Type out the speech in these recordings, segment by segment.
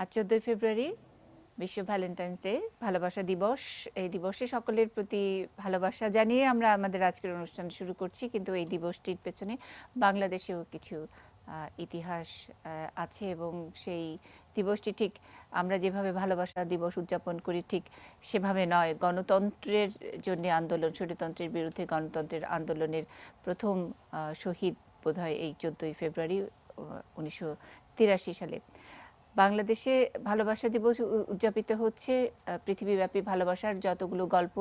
আজ 14 ফেব্রুয়ারি বিশ্ব Valentine's day, ভালোবাসা দিবস। এই দিবসে সকলের প্রতি ভালোবাসা জানিয়ে আমরা আমাদের আজকের অনুষ্ঠান শুরু করছি। কিন্তু এই দিবসটির পেছনে বাংলাদেশেও কিছু ইতিহাস আছে এবং সেই দিবসটি ঠিক আমরা যেভাবে ভালোবাসা দিবস উদযাপন করি ঠিক সেভাবে নয়। গণতন্ত্রের জন্য আন্দোলন, স্বৈরতন্ত্রের বিরুদ্ধে গণতন্ত্রের আন্দোলনের প্রথম শহীদ বোধহয় এই 14ই ফেব্রুয়ারি 1983 সালে। বাংলাদেশে ভালোবাসা দিবস উদযাপিত হচ্ছে। পৃথিবীব্যাপী ভালোবাসার যতগুলো গল্প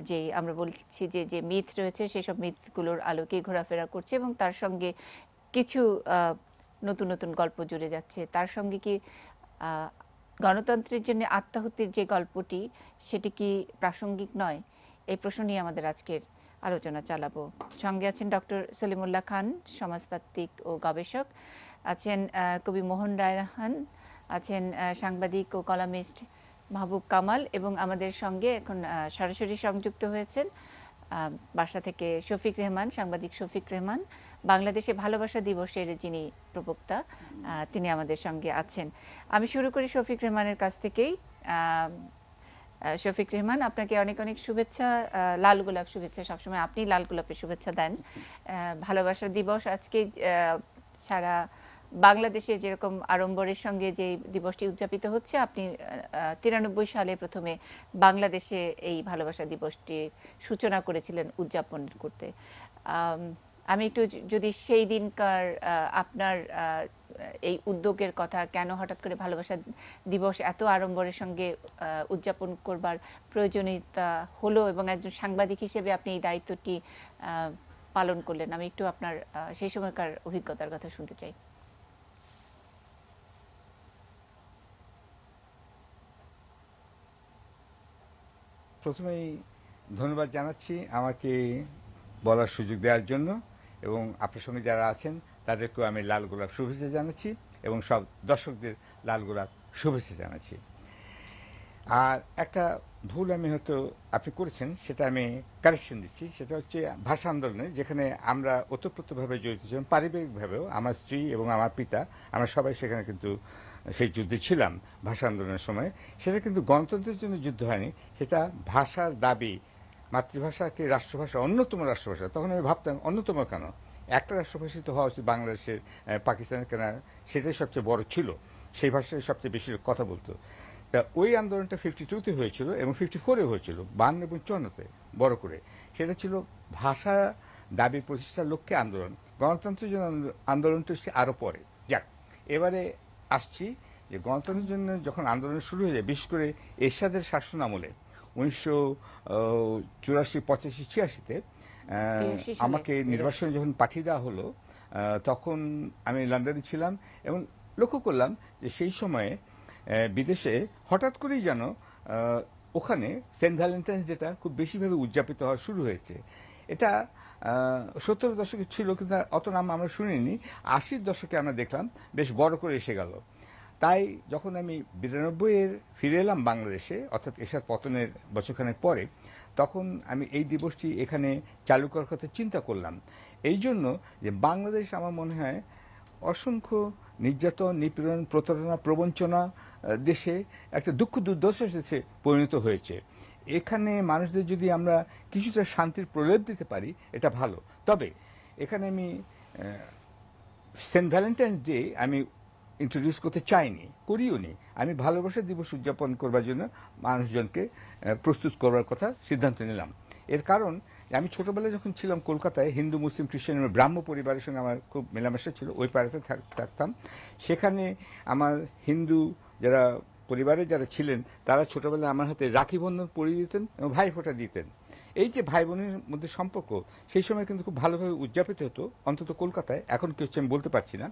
যে আমরা বলছি যে মিথ রয়েছে, সেসব মিথগুলোর আলোকে ঘোরাফেরা করছে এবং তার সঙ্গে কিছু নতুন নতুন গল্প জুড়ে যাচ্ছে। তার সঙ্গে কি গণতন্ত্রের জন্য আত্মাহুতির যে গল্পটি, সেটি কি প্রাসঙ্গিক নয়? এই প্রশ্ন নিয়ে আমাদের আজকের আলোচনা চালাবো। সঙ্গে আছেন ডক্টর সলিমুল্লাহ খান, সমাজতাত্ত্বিক ও গবেষক, আছেন কবি মোহন রায়হান, আছেন সাংবাদিক ও কলামিস্ট মাহবুব কামাল এবং আমাদের সঙ্গে এখন সরাসরি সংযুক্ত হয়েছেন বাসা থেকে শফিক রেহমান, সাংবাদিক শফিক রেহমান, বাংলাদেশে ভালোবাসা দিবসের যিনি প্রবক্তা, তিনি আমাদের সঙ্গে আছেন। আমি শুরু করি শফিক রেহমানের কাছ থেকেই। শফিক রেহমান, আপনাকে অনেক অনেক শুভেচ্ছা, লাল গোলাপ শুভেচ্ছা। সবসময় আপনি লাল গোলাপের শুভেচ্ছা দেন। ভালোবাসা দিবস আজকে সারা বাংলাদেশে যেরকম আড়ম্বরের সঙ্গে যে দিবসটি উদযাপিত হচ্ছে, আপনি 93 সালে প্রথমে বাংলাদেশে এই ভালোবাসা দিবসটির সূচনা করেছিলেন উদযাপন করতে। আমি একটু যদি সেই দিনকার আপনার এই উদ্যোগের কথা, কেন হঠাৎ করে ভালোবাসা দিবস এত আড়ম্বরের সঙ্গে উদযাপন করবার প্রয়োজনীয়তা হলো এবং একজন সাংবাদিক হিসেবে আপনি এই দায়িত্বটি পালন করলেন, আমি একটু আপনার সেই সময়কার অভিজ্ঞতার কথা শুনতে চাই। প্রথমেই ধন্যবাদ জানাচ্ছি আমাকে বলার সুযোগ দেওয়ার জন্য, এবং আপনার সঙ্গে যারা আছেন তাদেরকেও আমি লাল গোলাপ শুভেচ্ছা জানাচ্ছি এবং সব দর্শকদের লাল গোলাপ শুভেচ্ছা জানাচ্ছি। আর একটা ভুল আমি হয়তো আপনি করেছেন, সেটা আমি কারেকশন দিচ্ছি। সেটা হচ্ছে ভাষা আন্দোলনে, যেখানে আমরা ওতপ্রোতভাবে জড়িত ছিলাম, পারিবারিকভাবেও আমার স্ত্রী এবং আমার পিতা, আমরা সবাই সেখানে কিন্তু সেই যুদ্ধে ছিলাম ভাষা আন্দোলনের সময়। সেটা কিন্তু গণতন্ত্রের জন্য যুদ্ধ হয়নি, সেটা ভাষার দাবি, মাতৃভাষাকে রাষ্ট্রভাষা, অন্যতম রাষ্ট্রভাষা। তখন আমি ভাবতাম অন্যতম কেন, একটা রাষ্ট্রভাষাই তো হওয়া উচিত বাংলাদেশের, পাকিস্তানের কেনা সেটাই সবচেয়ে বড় ছিল, সেই ভাষায় সবচেয়ে বেশি কথা বলতো। তা ওই আন্দোলনটা 52-তে হয়েছিল এবং 54-এ হয়েছিল, 52 এবং 54-তে বড় করে। সেটা ছিল ভাষা দাবি প্রতিষ্ঠার লক্ষ্যে আন্দোলন। গণতন্ত্রের জন্য আন্দোলনটা হচ্ছে আরও পরে। যাক, এবারে আসছি যে গণতন্ত্রের জন্য যখন আন্দোলন শুরু হয়ে যায়, বিশেষ করে এরশাদের শাসন আমলে 1984, 85, 86-তে আমাকে নির্বাসনে যখন পাঠিয়ে দেওয়া হলো, তখন আমি লন্ডনে ছিলাম এবং লক্ষ্য করলাম যে সেই সময়ে বিদেশে হঠাৎ করেই যেন ওখানে সেন্ট ভ্যালেন্টাইন্স ডেটা খুব বেশিভাবে উদযাপিত হওয়া শুরু হয়েছে। এটা 70-এর দশকে ছিল, কিন্তু অত নাম আমরা শুনিনি। 80-র দশকে আমরা দেখলাম বেশ বড় করে এসে গেল। তাই যখন আমি 92-এর ফিরে এলাম বাংলাদেশে, অর্থাৎ এরশাদ পতনের বছরখানেক পরে, তখন আমি এই দিবসটি এখানে চালু করার কথা চিন্তা করলাম। এই জন্য যে বাংলাদেশ আমার মনে হয় অসংখ্য নির্যাতন, নিপীড়ন, প্রতারণা, প্রবঞ্চনা দেশে একটা দুঃখ দুর্দশার দেশে পরিণত হয়েছে। এখানে মানুষদের যদি আমরা কিছুটা শান্তির প্রলেপ দিতে পারি, এটা ভালো। তবে এখানে আমি সেন্ট ভ্যালেন্টাইন্স ডে আমি ইন্ট্রোডিউস করতে চাইনি, করিও নি। আমি ভালোবাসা দিবস উদযাপন করবার জন্য মানুষজনকে প্রস্তুত করবার কথা সিদ্ধান্ত নিলাম। এর কারণ, আমি ছোটবেলায় যখন ছিলাম কলকাতায়, হিন্দু, মুসলিম, খ্রিস্টান এবং ব্রাহ্ম পরিবারের সঙ্গে আমার খুব মেলামেশা ছিল। ওই পাড়াতে থাকতাম। সেখানে আমার হিন্দু যারা পরিবারে যারা ছিলেন, তারা ছোটবেলায় আমার হাতে রাখি বন্ধন পরিয়ে দিতেন এবং ভাই ফোঁটা দিতেন। এই যে ভাই বোনের মধ্যে সম্পর্ক, সেই সময় কিন্তু খুব ভালোভাবে উদযাপিত হতো, অন্তত কলকাতায়। এখন কি হচ্ছে আমি বলতে পারছি না।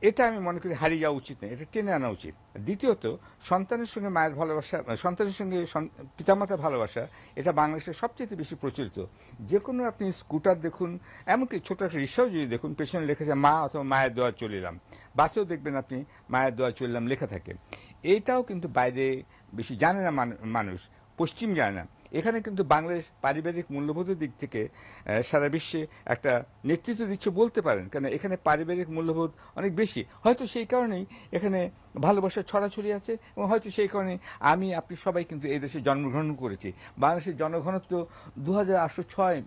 এটা আমি মনে করি হারিয়ে যাওয়া উচিত নয়, এটা টেনে আনা উচিত। দ্বিতীয়ত, সন্তানের সঙ্গে মায়ের ভালোবাসা, সন্তানের সঙ্গে পিতামাতার ভালোবাসা, এটা বাংলাদেশের সবচেয়ে বেশি প্রচলিত। যে কোনো আপনি স্কুটার দেখুন, এমনকি ছোটো একটা রিক্সাও যদি দেখুন, পেছনে লেখা আছে মা অথবা মায়ের দোয়া চলিলাম। বাসেও দেখবেন আপনি মায়ের দোয়া চলিলাম লেখা থাকে। এইটাও কিন্তু বাইরে বেশি জানে না মানুষ, পশ্চিম জানে না। এখানে কিন্তু বাংলাদেশ পারিবারিক মূল্যবোধের দিক থেকে সারা বিশ্বে একটা নেতৃত্ব দিচ্ছে বলতে পারেন, কারণ এখানে পারিবারিক মূল্যবোধ অনেক বেশি। হয়তো সেই কারণেই এখানে ভালোবাসার ছড়াছড়ি আছে, এবং হয়তো সেই কারণে আপনি সবাই কিন্তু এই দেশে জন্মগ্রহণ করেছি। বাংলাদেশের জনঘনত্ব 2806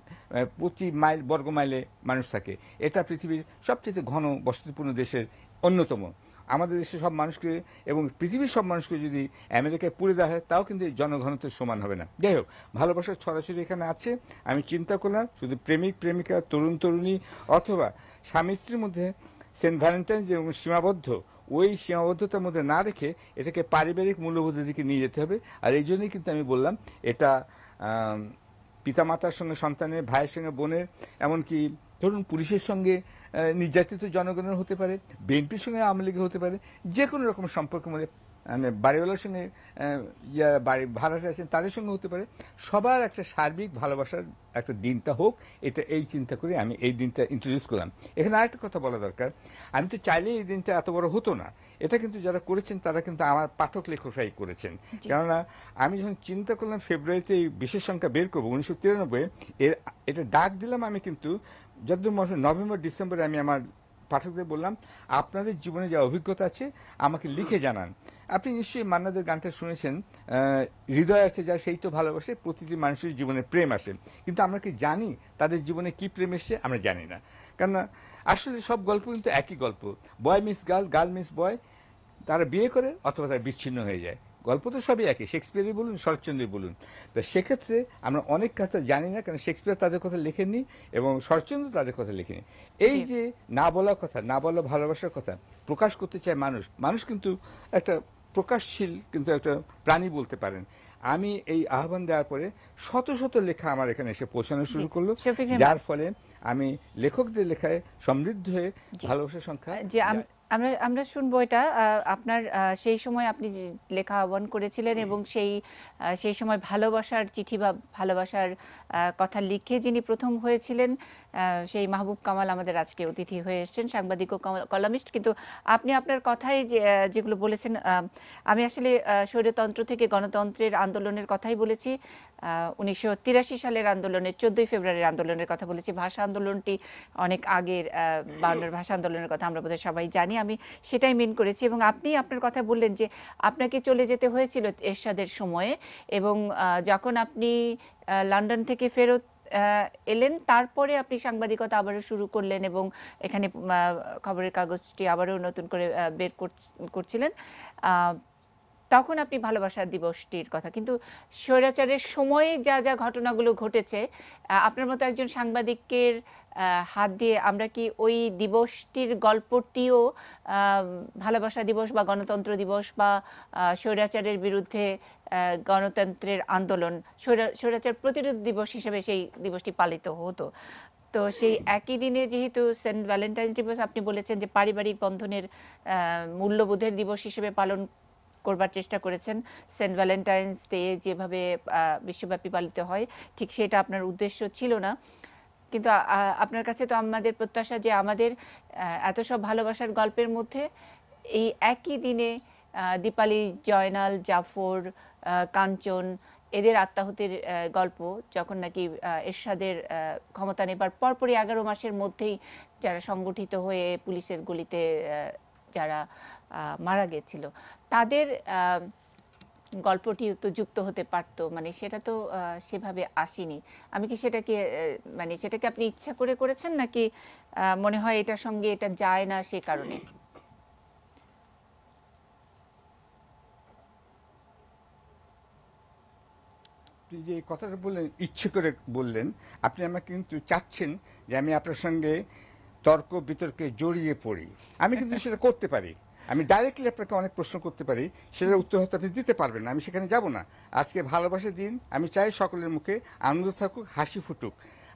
প্রতি বর্গ মাইলে মানুষ থাকে। এটা পৃথিবীর সবচেয়ে ঘন বসতিপূর্ণ দেশের অন্যতম। আমাদের দেশের সব মানুষকে এবং পৃথিবীর সব মানুষকে যদি আমেরিকায় পুড়ে দেওয়া হয়, তাও কিন্তু এই জনঘনত্বের সমান হবে না। যাই হোক, ভালোবাসার ছড়াছড়ি এখানে আছে। আমি চিন্তা করলাম শুধু প্রেমিক প্রেমিকা, তরুণ তরুণী অথবা স্বামী স্ত্রীর মধ্যে সেন্ট ভ্যালেন্টাইন্স এবং সীমাবদ্ধ, ওই সীমাবদ্ধতার মধ্যে না রেখে এটাকে পারিবারিক মূল্যবোধের দিকে নিয়ে যেতে হবে। আর এই জন্যই কিন্তু আমি বললাম এটা পিতামাতার সঙ্গে সন্তানের, ভাইয়ের সঙ্গে বোনের, এমনকি ধরুন পুলিশের সঙ্গে নির্যাতিত জনগণের হতে পারে, বিএনপির সঙ্গে আওয়ামী লীগের হতে পারে, যে কোনো রকম সম্পর্কের মধ্যে মানে বাড়িওয়ালার সঙ্গে বাড়ি ভাড়াটে আছেন তাদের সঙ্গে হতে পারে। সবার একটা সার্বিক ভালোবাসার একটা দিনটা হোক, এই চিন্তা করে আমি এই দিনটা ইন্ট্রোডিউস করলাম। এখানে আরেকটা কথা বলা দরকার, আমি তো চাইলেই এই দিনটা এত বড় হতো না। এটা কিন্তু যারা করেছেন তারা কিন্তু আমার পাঠক লেখকরাই করেছেন। কেননা আমি যখন চিন্তা করলাম ফেব্রুয়ারিতে এই বিশেষ সংখ্যা বের করবো 1993, এটা ডাক দিলাম আমি কিন্তু যতদূর মনে হয় নভেম্বর ডিসেম্বরে আমি আমার পাঠকদের বললাম, আপনাদের জীবনে যা অভিজ্ঞতা আছে আমাকে লিখে জানান। আপনি নিশ্চয়ই মান্নাদের গানটা শুনেছেন, হৃদয় আছে যা সেই তো ভালোবাসে, প্রতিটি মানুষের জীবনে প্রেম আসে। কিন্তু আমরা কি জানি তাদের জীবনে কি প্রেম এসছে? আমরা জানি না। কেননা আসলে সব গল্প কিন্তু একই গল্প, বয় মিস গার্ল, গার্ল মিস বয়, তারা বিয়ে করে অথবা তারা বিচ্ছিন্ন হয়ে যায়। গল্প তো সবই একই, শেক্সপিয়ারই বলুন, শরৎচন্দ্রই বলুন। তো সেক্ষেত্রে আমরা অনেক কথা জানি না, কারণ শেক্সপিয়ার তাদের কথা লেখেননি এবং শরৎচন্দ্র তাদের কথা লেখেনি। এই যে না বলা কথা, না বলা ভালোবাসার কথা প্রকাশ করতে চায় মানুষ কিন্তু একটা প্রকাশশীল কিন্তু একটা প্রাণী বলতে পারেন। আমি এই আহ্বান দেওয়ার পরে শত শত লেখা আমার এখানে এসে পৌঁছানো শুরু করলো, যার ফলে আমি লেখকদের লেখায় সমৃদ্ধ হয়ে ভালোবাসার সংখ্যা। আমরা শুনবো এটা। আপনার সেই সময় আপনি যে লেখা আহ্বান করেছিলেন এবং সেই সময় ভালোবাসার চিঠি বা ভালোবাসার কথা লিখে যিনি প্রথম হয়েছিলেন, সেই মাহবুব কামাল আমাদের আজকে অতিথি হয়ে এসেছেন, সাংবাদিক ও কলামিস্ট। কিন্তু আপনি আপনার কথায় যেগুলো বলেছেন, আমি আসলে স্বৈরতন্ত্র থেকে গণতন্ত্রের আন্দোলনের কথাই বলেছি। 1983 সালের আন্দোলনের 14ই ফেব্রুয়ারির আন্দোলনের কথা বলেছি। ভাষা আন্দোলনটি অনেক আগের, 52 ভাষা আন্দোলনের কথা আমরা বোধহয় সবাই জানি। আমি সেটাই মেন করেছি। এবং আপনি আপনার কথা বললেন যে আপনাকে চলে যেতে হয়েছিল এরশাদের সময়ে, এবং যখন আপনি লন্ডন থেকে ফেরত এলেন, তারপরে আপনি সাংবাদিকতা আবারও শুরু করলেন এবং এখানে খবরের কাগজটি আবারও নতুন করে বের করছিলেন। তখন আপনি ভালোবাসা দিবসটির কথা, কিন্তু স্বৈরাচারের সময়ে যা যা ঘটনাগুলো ঘটেছে, আপনার মতো একজন সাংবাদিকের হাত দিয়ে আমরা কি ওই দিবসটির গল্পটিও ভালোবাসা দিবস বা গণতন্ত্র দিবস বা স্বৈরাচারের বিরুদ্ধে গণতন্ত্রের আন্দোলন, স্বৈরাচার প্রতিরোধ দিবস হিসেবে সেই দিবসটি পালিত হতো? তো সেই একই দিনে যেহেতু সেন্ট ভ্যালেন্টাইন্স দিবস, আপনি বলেছেন যে পারিবারিক বন্ধনের মূল্যবোধের দিবস হিসেবে পালন করবার চেষ্টা করেছেন। সেন্ট ভ্যালেন্টাইন্স ডে যেভাবে বিশ্বব্যাপী পালিত হয়, ঠিক সেটা আপনার উদ্দেশ্য ছিল না। কিন্তু আপনার কাছে তো আমাদের প্রত্যাশা যে আমাদের এত সব ভালোবাসার গল্পের মধ্যে এই একই দিনে দীপালি, জয়নাল, জাফর, কাঞ্চন, এদের আত্মাহুতির গল্প, যখন নাকি এরশাদের ক্ষমতা নেবার পরপরই 11 মাসের মধ্যেই যারা সংগঠিত হয়ে পুলিশের গুলিতে যারা মারা গেছিল, তাদের গল্পটি তো যুক্ত হতে পারত, মানে সেটা তো সেভাবে আসেনি। আমি কি সেটাকে মানে সেটাকে আপনি ইচ্ছা করে করেছেন, নাকি মনে হয় এটার সঙ্গে এটা যায় না সে কারণে? যে কথাটা বললেন, ইচ্ছে করে বললেন, আপনি আমাকে কিন্তু চাচ্ছেন যে আমি আপনার সঙ্গে তর্ক বিতর্কে জড়িয়ে পড়ি। আমি কিন্তু সেটা করতে পারি, আমি ডাইরেক্টলি আপনাকে অনেক প্রশ্ন করতে পারি, সেটার উত্তর হয়তো আপনি দিতে পারবেন না, আমি সেখানে যাব না। আজকে ভালোবাসার দিন, আমি চাই সকলের মুখে আনন্দ থাকুক, হাসি ফুটুক।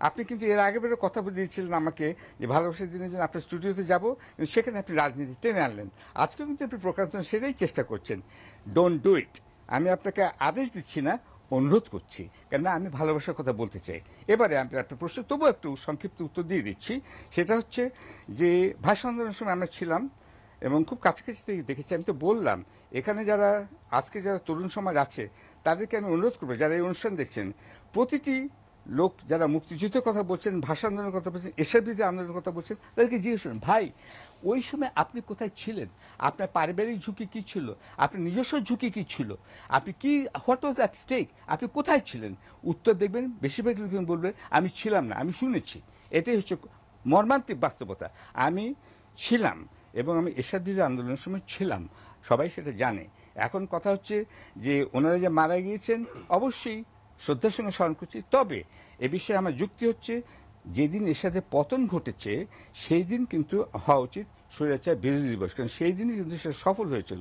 আপনি কিন্তু এর আগে বেরো কথা বলে দিয়েছিলেন আমাকে যে ভালোবাসার দিনের জন্য আপনার স্টুডিওতে যাব, সেখানে আপনি রাজনীতি টেনে আনলেন। আজকেও কিন্তু আপনি প্রকাশন সেটাই চেষ্টা করছেন। Don't do it. আমি আপনাকে আদেশ দিচ্ছি না, অনুরোধ করছি, কেননা আমি ভালোবাসার কথা বলতে চাই। এবারে আমি একটা প্রশ্ন তবু একটু সংক্ষিপ্ত উত্তর দিয়ে দিচ্ছি। সেটা হচ্ছে যে ভাষা আন্দোলনের সময় আমরা ছিলাম এবং খুব কাছাকাছি থেকে দেখেছি। আমি তো বললাম, এখানে যারা আজকে যারা তরুণ সমাজ আছে তাদেরকে আমি অনুরোধ করবো, যারা এই অনুষ্ঠান দেখছেন, প্রতিটি লোক যারা মুক্তিযুদ্ধের কথা বলছেন, ভাষা আন্দোলনের কথা বলছেন, এসব বিরোধী আন্দোলনের কথা বলছেন, তাদেরকে জিজ্ঞেস করুন, ভাই ওই সময় আপনি কোথায় ছিলেন? আপনার পারিবারিক ঝুঁকি কী ছিল? আপনার নিজস্ব ঝুঁকি কী ছিল? আপনি কি, হোয়াট ওয়াজ অ্যাট স্টেক? আপনি কোথায় ছিলেন? উত্তর দেখবেন বেশিরভাগ লোক বলবে আমি ছিলাম না, আমি শুনেছি। এটাই হচ্ছে মর্মান্তিক বাস্তবতা। আমি ছিলাম এবং আমি এরশাদ বিরোধী আন্দোলনের সময় ছিলাম, সবাই সেটা জানে। এখন কথা হচ্ছে যে ওনারা যে মারা গিয়েছেন, অবশ্যই শ্রদ্ধার সঙ্গে স্মরণ করছি। তবে এ বিষয়ে আমার যুক্তি হচ্ছে, যেদিন এরশাদের পতন ঘটেছে সেই দিন কিন্তু হওয়া উচিত স্বৈরাচার বিরোধী দিবস, কারণ সেই দিনই কিন্তু সেটা সফল হয়েছিল।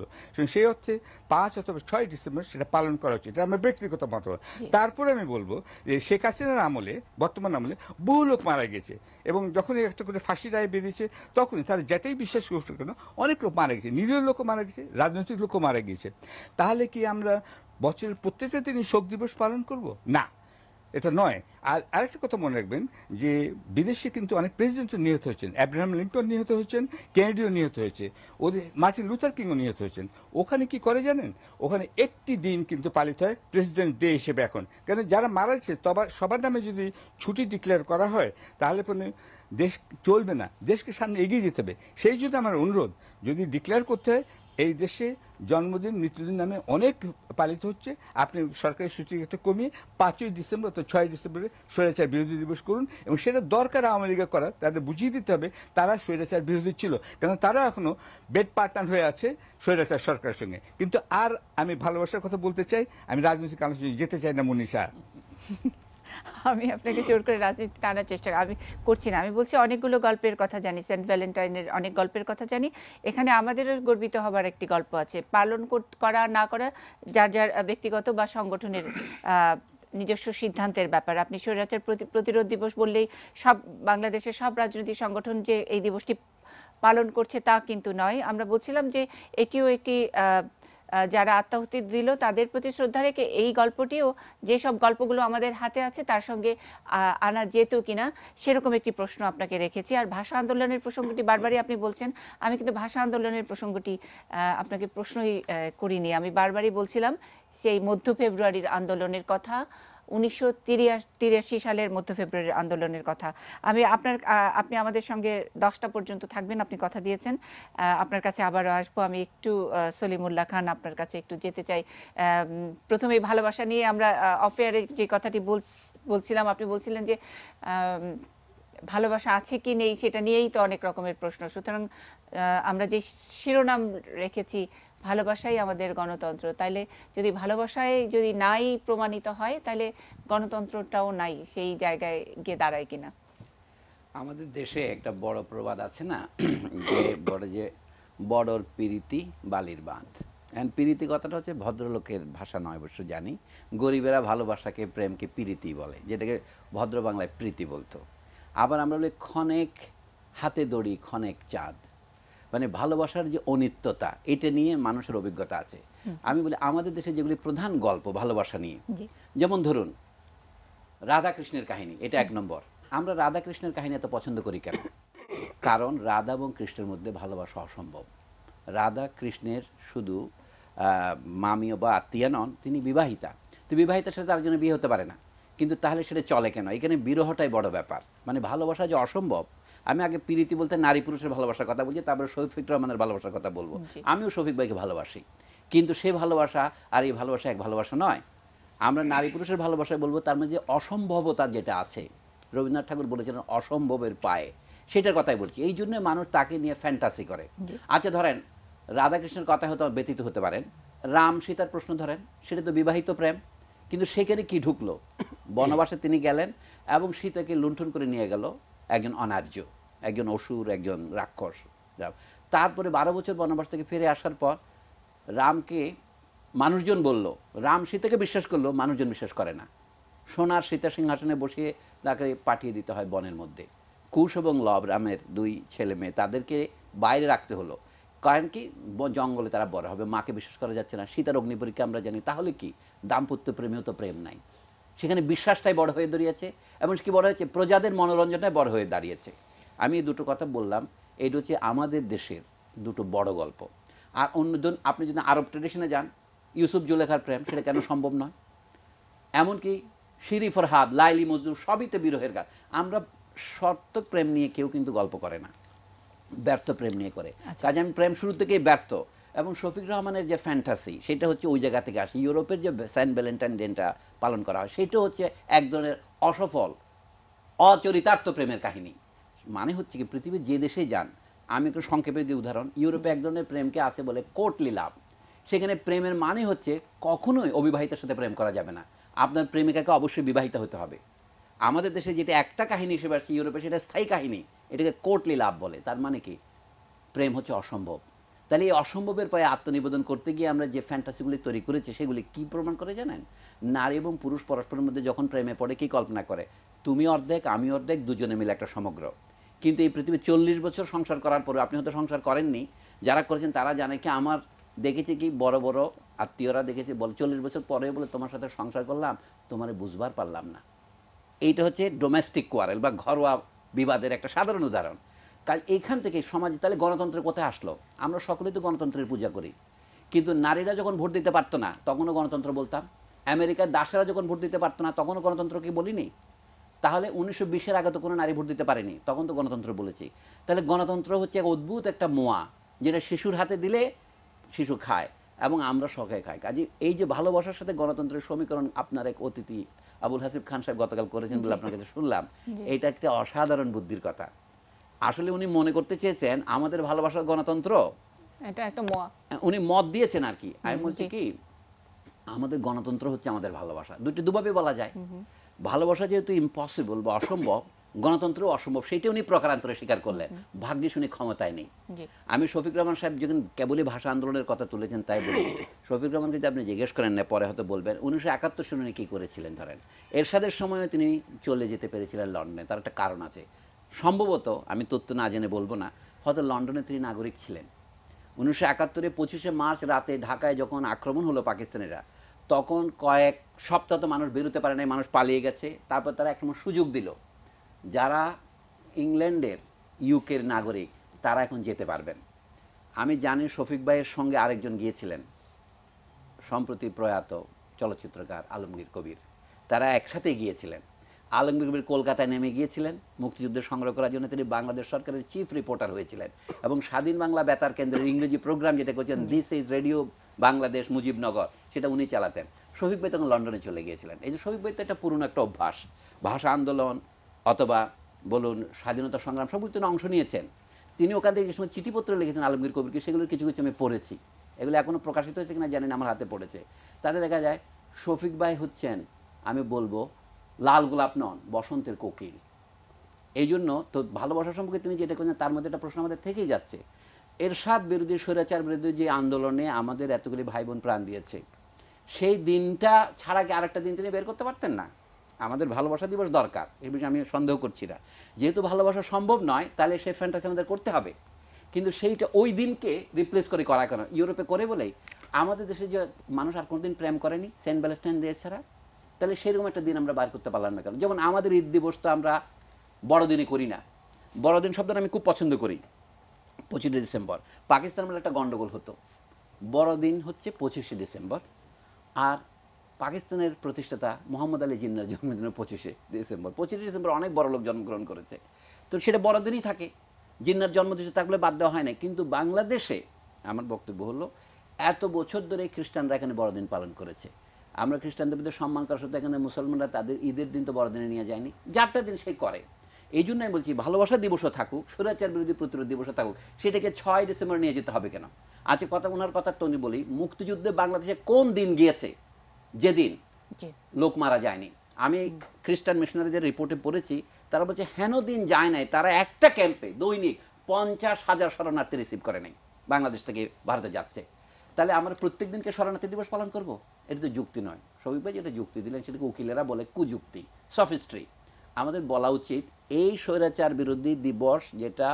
সেই অর্থে 5 অথবা 6 ডিসেম্বর সেটা পালন করা উচিত, এটা আমার ব্যক্তিগত মতামত। তারপরে আমি বলবো যে শেখ হাসিনার আমলে, বর্তমান আমলে বহু লোক মারা গেছে, এবং যখন একটা করে ফাঁসি রায় বেরিয়েছে তখনই তারা যেটাই বিশ্বাস করছে কেন অনেক লোক মারা গেছে, নিরীহ লোকও মারা গেছে, রাজনৈতিক লোকও মারা গিয়েছে। তাহলে কি আমরা বছরের প্রত্যেকটা দিনই শোক দিবস পালন করব? না, এটা নয়। আর আরেকটা কথা মনে রাখবেন যে বিদেশে কিন্তু অনেক প্রেসিডেন্টও নিহত হয়েছেন, অ্যাব্রাহাম লিঙ্কন নিহত হয়েছেন, কেনেডিও নিহত হয়েছে, ওদের মার্টিন লুথার কিংও নিহত হয়েছেন। ওখানে কি করে জানেন? ওখানে একটি দিন কিন্তু পালিত হয় প্রেসিডেন্ট ডে হিসেবে এখন, কেন যারা মারা যাচ্ছে সবার নামে যদি ছুটি ডিক্লেয়ার করা হয় তাহলে পরে দেশ চলবে না, দেশকে সামনে এগিয়ে যেতে হবে। সেই জন্য আমার অনুরোধ, যদি ডিক্লেয়ার করতে হয়, এই দেশে জন্মদিন মৃত্যুদিন নামে অনেক পালিত হচ্ছে, আপনি সরকারি ছুটিটা কমিয়ে 5ই ডিসেম্বর অথবা 6 ডিসেম্বরে স্বৈরাচার বিরোধী দিবস করুন, এবং সেটা দরকার আওয়ামী লীগের করার, তাদের বুঝিয়ে দিতে হবে তারা স্বৈরাচার বিরোধী ছিল, কারণ তারা এখনো বেড পার্টনার হয়ে আছে স্বৈরাচার সরকারের সঙ্গে। কিন্তু আর আমি ভালোবাসার কথা বলতে চাই, আমি রাজনৈতিক আলোচনায় যেতে চাই না মনীষা। আমি আপনাকে জোর করে রাজনীতি টানার চেষ্টা আমি করছি না। আমি বলছি অনেকগুলো গল্পের কথা জানি, সেন্ট ভ্যালেন্টাইনের অনেক গল্পের কথা জানি। এখানে আমাদেরও গর্বিত হবার একটি গল্প আছে। পালন করা না করা যার যার ব্যক্তিগত বা সংগঠনের নিজস্ব সিদ্ধান্তের ব্যাপার। আপনি স্বৈরাচার প্রতিরোধ দিবস বললেই সব বাংলাদেশের সব রাজনৈতিক সংগঠন যে এই দিবসটি পালন করছে তা কিন্তু নয়। আমরা বলছিলাম যে এটিও একটি যারা আত্মাহুতি দিল তাদের প্রতি শ্রদ্ধা রেখে এই গল্পটিও, যেসব গল্পগুলো আমাদের হাতে আছে তার সঙ্গে আনা যেত কিনা সেরকম একটি প্রশ্ন আপনাকে রেখেছি। আর ভাষা আন্দোলনের প্রসঙ্গটি বারবারই আপনি বলছেন, আমি কিন্তু ভাষা আন্দোলনের প্রসঙ্গটি আপনাকে প্রশ্নই করিনি। আমি বারবারই বলছিলাম সেই মধ্য ফেব্রুয়ারির আন্দোলনের কথা, 1983 সালের মধ্য ফেব্রুয়ারির আন্দোলনের কথা। আপনি আমাদের সঙ্গে 10টা পর্যন্ত থাকবেন, আপনি কথা দিয়েছেন। আপনার কাছে আবারও আসবো। আমি একটু সলিমুল্লাহ খান আপনার কাছে একটু যেতে চাই। প্রথমেই ভালোবাসা নিয়ে আমরা অফেয়ারে যে কথাটি বলছিলাম, আপনি বলছিলেন যে ভালোবাসা আছে কি নেই সেটা নিয়েই তো অনেক রকমের প্রশ্ন। সুতরাং আমরা যে শিরোনাম রেখেছি ভালোবাসাই আমাদের গণতন্ত্র, তাইলে যদি ভালোবাসায় যদি নাই প্রমাণিত হয় তাহলে গণতন্ত্রটাও নাই, সেই জায়গায় গিয়ে দাঁড়ায় কিনা? আমাদের দেশে একটা বড় প্রবাদ আছে না, যে বড়র প্রীতি বালির বাঁধ। এন্ড প্রীতি কথাটা হচ্ছে ভদ্রলোকের ভাষা নয়, অবশ্য জানি। গরিবেরা ভালোবাসাকে প্রেমকে প্রীতি বলে, যেটাকে ভদ্র বাংলায় প্রীতি বলতো। আবার আমরা বলি ক্ষণেক হাতে দড়ি ক্ষণেক চাঁদ, মানে ভালোবাসার যে অনিত্যতা, এটা নিয়ে মানুষের অভিজ্ঞতা আছে। আমি বলি আমাদের দেশে যেগুলি প্রধান গল্প ভালোবাসা নিয়ে, যেমন ধরুন রাধাকৃষ্ণের কাহিনী, এটা 1 নম্বর। আমরা রাধাকৃষ্ণের কাহিনী এত পছন্দ করি কেন? কারণ রাধা এবং কৃষ্ণের মধ্যে ভালোবাসা অসম্ভব। রাধা কৃষ্ণের শুধু মামীয় বা আত্মীয় নন, তিনি বিবাহিতা। তো বিবাহিতার সাথে তার জন্য বিয়ে হতে পারে না, কিন্তু তাহলে সেটা চলে কেন? এখানে বিরহটাই বড় ব্যাপার। মানে ভালোবাসা যে অসম্ভব। আমি আগে প্রীতি বলতে নারী পুরুষের ভালোবাসার কথা বলছি, তারপরে শফিক রহমানের ভালোবাসার কথা বলবো। আমিও শফিক ভাইকে ভালোবাসি, কিন্তু সে ভালোবাসা আর এই ভালোবাসা এক ভালোবাসা নয়। আমরা নারী পুরুষের ভালোবাসায় বলবো তার মধ্যে অসম্ভবতা যেটা আছে, রবীন্দ্রনাথ ঠাকুর বলেছিলেন অসম্ভবের পায়ে, সেটার কথাই বলছি। এই জন্য মানুষ তাকে নিয়ে ফ্যান্টাসি করে। আচ্ছা ধরেন রাধাকৃষ্ণের কথা হয়তো ব্যতীত হতে পারেন, রাম সীতার প্রশ্ন ধরেন, সেটা তো বিবাহিত প্রেম, কিন্তু সেখানে কি ঢুকলো? বনবাসে তিনি গেলেন এবং সীতাকে লুণ্ঠন করে নিয়ে গেল একজন অনার্য, একজন অসুর, একজন রাক্ষস। তারপরে 12 বছর বনবাস থেকে ফিরে আসার পর রামকে মানুষজন বলল, রাম সীতাকে বিশ্বাস করলো, মানুষজন বিশ্বাস করে না। সোনার সীতা সিংহাসনে বসিয়ে তাকে পাঠিয়ে দিতে হয় বনের মধ্যে। কুশ এবং লব, রামের 2 ছেলে মেয়ে, তাদেরকে বাইরে রাখতে হলো। কারণ কি? জঙ্গলে তারা বড় হবে, মাকে বিশ্বাস করা যাচ্ছে না। সীতার অগ্নি পরীক্ষা আমরা জানি। তাহলে কি? দাম্পত্য প্রেমেও তো প্রেম নাই, সেখানে বিশ্বাসটাই বড় হয়ে দাঁড়িয়েছে, এবং কি বড় হয়েছে? প্রজাদের মনোরঞ্জনটাই বড় হয়ে দাঁড়িয়েছে। আমি এই দুটো কথা বললাম, এটা হচ্ছে আমাদের দেশের দুটো বড় গল্প। আর অন্যজন আপনি যদি আরব ট্রেডিশনে যান, ইউসুফ জুলেখার প্রেম সেটা কেন সম্ভব নয়? এমনকি শিরি ফরহাদ, লাইলি মজনু সবইতে বিরহের গান। আমরা শর্ত প্রেম নিয়ে কেউ কিন্তু গল্প করে না, ব্যর্থ প্রেম নিয়ে করে। কাজে আমি প্রেম শুরু থেকেই ব্যর্থ। এবং শফিক রহমানের যে ফ্যান্টাসি সেটা হচ্ছে ওই জায়গা থেকে আসে। ইউরোপের যে সেন্ট ভ্যালেন্টাইন ডেটা পালন করা হয় সেটা হচ্ছে এক ধরনের অসফল অচরিতার্থ প্রেমের কাহিনী। মানে হচ্ছে কি, পৃথিবীর যে দেশেই যান, আমি একটু সংক্ষেপে দিই উদাহরণ, ইউরোপে এক ধরনের প্রেমকে আছে বলে কোর্টলি লাভ। সেখানে প্রেমের মানে হচ্ছে কখনোই অবিবাহিতের সাথে প্রেম করা যাবে না, আপনার প্রেমিকাকে অবশ্যই বিবাহিত হতে হবে। আমাদের দেশে যেটা একটা কাহিনী হিসেবে আসছে, ইউরোপে সেটা স্থায়ী কাহিনী, এটাকে কোর্টলি লাভ বলে। তার মানে কি, প্রেম হচ্ছে অসম্ভব। তাহলে এই অসম্ভবের পায়ে আত্মনিবেদন করতে গিয়ে আমরা যে ফ্যান্টাসিগুলি তৈরি করেছি সেগুলি কি প্রমাণ করে জানেন? নারী এবং পুরুষ পরস্পরের মধ্যে যখন প্রেমে পড়ে কি কল্পনা করে, তুমি অর্ধেক আমি অর্ধেক, দুজনে মিলে একটা সমগ্র। কিন্তু এই পৃথিবী 40 বছর সংসার করার পরে, আপনি হয়তো সংসার করেননি, যারা করেছেন তারা জানে কি, আমার দেখেছি কি বড় বড় আত্মীয়রা দেখেছি বলে 40 বছর পরে বলে তোমার সাথে সংসার করলাম, তোমারে বুঝবার পারলাম না। এইটা হচ্ছে ডোমেস্টিক কোয়ারেল বা ঘরোয়া বিবাদের একটা সাধারণ উদাহরণ। কাজ এইখান থেকে সমাজে তাহলে গণতন্ত্রের কোথায় আসলো? আমরা সকলেই তো গণতন্ত্রের পূজা করি, কিন্তু নারীরা যখন ভোট দিতে পারতো না তখনও গণতন্ত্র বলতাম। আমেরিকার দাসেরা যখন ভোট দিতে পারতো না তখনও গণতন্ত্রকে বলিনি। তাহলে 1920-এর আগে তো কোনো নারী ভোট দিতে পারেনি, তখন তো গণতন্ত্র বলেছি। তাহলে গণতন্ত্র হচ্ছে এক অদ্ভুত একটা মোয়া, যেটা শিশুর হাতে দিলে শিশু খায় এবং আমরা শখে খাই। কাজে এই যে ভালোবাসার সাথে গণতন্ত্রের সমীকরণ আপনার এক অতিথি আবুল হাসিব খান সাহেব গতকাল করেছেন বলে আপনার কাছে শুনলাম, এইটা একটা অসাধারণ বুদ্ধির কথা। আসলে উনি মনে করতে চেয়েছেন আমাদের ভালোবাসার গণতন্ত্র, এটা একটা মোয়া উনি মত দিয়েছেন আর কি। আমি বলছি কি, আমাদের গণতন্ত্র হচ্ছে আমাদের ভালোবাসা। দুভাবে বলা যায়। ভালোবাসা যেহেতু ইম্পসিবল বা অসম্ভব, গণতন্ত্র অসম্ভব, সেটা উনি প্রকারান্তরে স্বীকার করলেন। ভাগ্যে শুনে ক্ষমতায় নেই। আমি শফিক রহমান সাহেব যখন কেবলই ভাষা আন্দোলনের কথা তুলেছেন তাই বলি, শফিক রহমানকে যদি আপনি জিজ্ঞেস করেন না, পরে হয়তো বলবেন 1971 সালে উনি কী করেছিলেন। ধরেন এরশাদের সময়ও তিনি চলে যেতে পেরেছিলেন লন্ডনে, তার একটা কারণ আছে। সম্ভবত, আমি তথ্য না জেনে বলবো না, হয়তো লন্ডনে তিনি নাগরিক ছিলেন। 1971-এ 25শে মার্চ রাতে ঢাকায় যখন আক্রমণ হলো পাকিস্তানিরা, তখন কয়েক সপ্তাহ তো মানুষ বেরোতে পারে নাই, মানুষ পালিয়ে গেছে। তারপর তারা একটা সুযোগ দিল, যারা ইংল্যান্ডের ইউকের নাগরিক তারা এখন যেতে পারবেন। আমি জানি শফিক ভাইয়ের সঙ্গে আরেকজন গিয়েছিলেন, সম্প্রতি প্রয়াত চলচ্চিত্রকার আলমগীর কবির, তারা একসাথে গিয়েছিলেন। আলমগীর কবির কলকাতায় নেমে গিয়েছিলেন মুক্তিযুদ্ধের সংগ্রহ করার জন্য। তিনি বাংলাদেশ সরকারের চিফ রিপোর্টার হয়েছিলেন এবং স্বাধীন বাংলা বেতার কেন্দ্রের ইংরেজি প্রোগ্রাম যেটা করছেন, this is radio Bangladesh Mujibnagar, সেটা উনি চালাতেন। শফিক ভাই তখন লন্ডনে চলে গিয়েছিলেন। এই যে শফিক ভাই তো একটা পুরনো একটা অভ্যাস, ভাষা আন্দোলন অথবা বলুন স্বাধীনতা সংগ্রাম সবগুলো তিনি অংশ নিয়েছেন। তিনি ওখান থেকে যে সময় চিঠিপত্র লিখেছেন আলমগীর কবিরকে, সেগুলোর কিছু কিছু আমি পড়েছি। এগুলো এখনও প্রকাশিত হয়েছে কিনা জানি না, আমার হাতে পড়েছে। তাতে দেখা যায় শফিক ভাই হচ্ছেন, আমি বলবো, লাল গোলাপ নন, বসন্তের কোকিল। এই জন্য তো ভালোবাসা সম্পর্কে তিনি যেটা করছেন তার মধ্যে একটা প্রশ্ন আমাদের থেকেই যাচ্ছে। এরশাদ বিরোধী, স্বৈরাচার বিরোধী যে আন্দোলনে আমাদের এতগুলি ভাই বোন প্রাণ দিয়েছে, সেই দিনটা ছাড়া কি আরেকটা দিন তিনি বের করতে পারতেন না? আমাদের ভালোবাসা দিবস দরকার, এই বিষয়ে আমি সন্দেহ করছি না। যেহেতু ভালোবাসা সম্ভব নয়, তাহলে সেই ফ্যান্টাসি আমাদের করতে হবে। কিন্তু সেইটা ওই দিনকে রিপ্লেস করে করা কেন? ইউরোপে করে বলেই আমাদের দেশে যে মানুষ আর কোনোদিন প্রেম করেনি সেন্ট ভ্যালেন্টাইন ডে ছাড়া, তাহলে সেরকম একটা দিন আমরা বার করতে পারলাম না কেন? যেমন আমাদের ঈদ দিবস তো আমরা বড়দিনই করি না। বড়দিন শব্দটা আমি খুব পছন্দ করি, 25শে ডিসেম্বর। পাকিস্তানের মধ্যে একটা গণ্ডগোল হতো, বড়দিন হচ্ছে 25শে ডিসেম্বর, আর পাকিস্তানের প্রতিষ্ঠাতা মোহাম্মদ আলী জিন্নার জন্মদিন 25শে ডিসেম্বর। 25শে ডিসেম্বর অনেক বড় লোক জন্মগ্রহণ করেছে, তো সেটা বড়দিনই থাকে। জিন্নার জন্মদিন থাকলে বাদ দেওয়া হয় না। কিন্তু বাংলাদেশে আমার বক্তব্য হলো, এত বছর ধরে খ্রিস্টানরা এখানে বড়দিন পালন করেছে। আমরা খ্রিস্টানদের প্রতি সম্মান করার সাথে এখানে মুসলমানরা তাদের ঈদের দিন তো বড়দিনে নিয়ে যায়নি, যারটা দিন সেই করে। এই জন্য আমি বলছি ভালোবাসা দিবসও থাকুক, স্বৈরাচার বিরোধী প্রতিরোধ দিবসও থাকুক, সেটাকে 6 ডিসেম্বর নিয়ে যেতে হবে কেন? আজকে কথা ওনার কথা তো উনি বলি, মুক্তিযুদ্ধে বাংলাদেশে কোন দিন গিয়েছে যেদিন লোক মারা যায়নি? আমি খ্রিস্টান মিশনারিদের রিপোর্টে পড়েছি, তারা বলছে হেন দিন যায় নাই, তারা একটা ক্যাম্পে দৈনিক 50,000 শরণার্থী রিসিভ করে নেই, বাংলাদেশ থেকে ভারতে যাচ্ছে। তাহলে আমরা প্রত্যেক দিনকে শরণার্থী দিবস পালন করব? এটা তো যুক্তি নয়। শফিক ভাই যেটা যুক্তি দিলেন সেটাকে উকিলেরা বলে কুযুক্তি, সফিস্ট্রি। আমাদের বলা উচিত এই স্বৈরাচার বিরোধী দিবস যেটা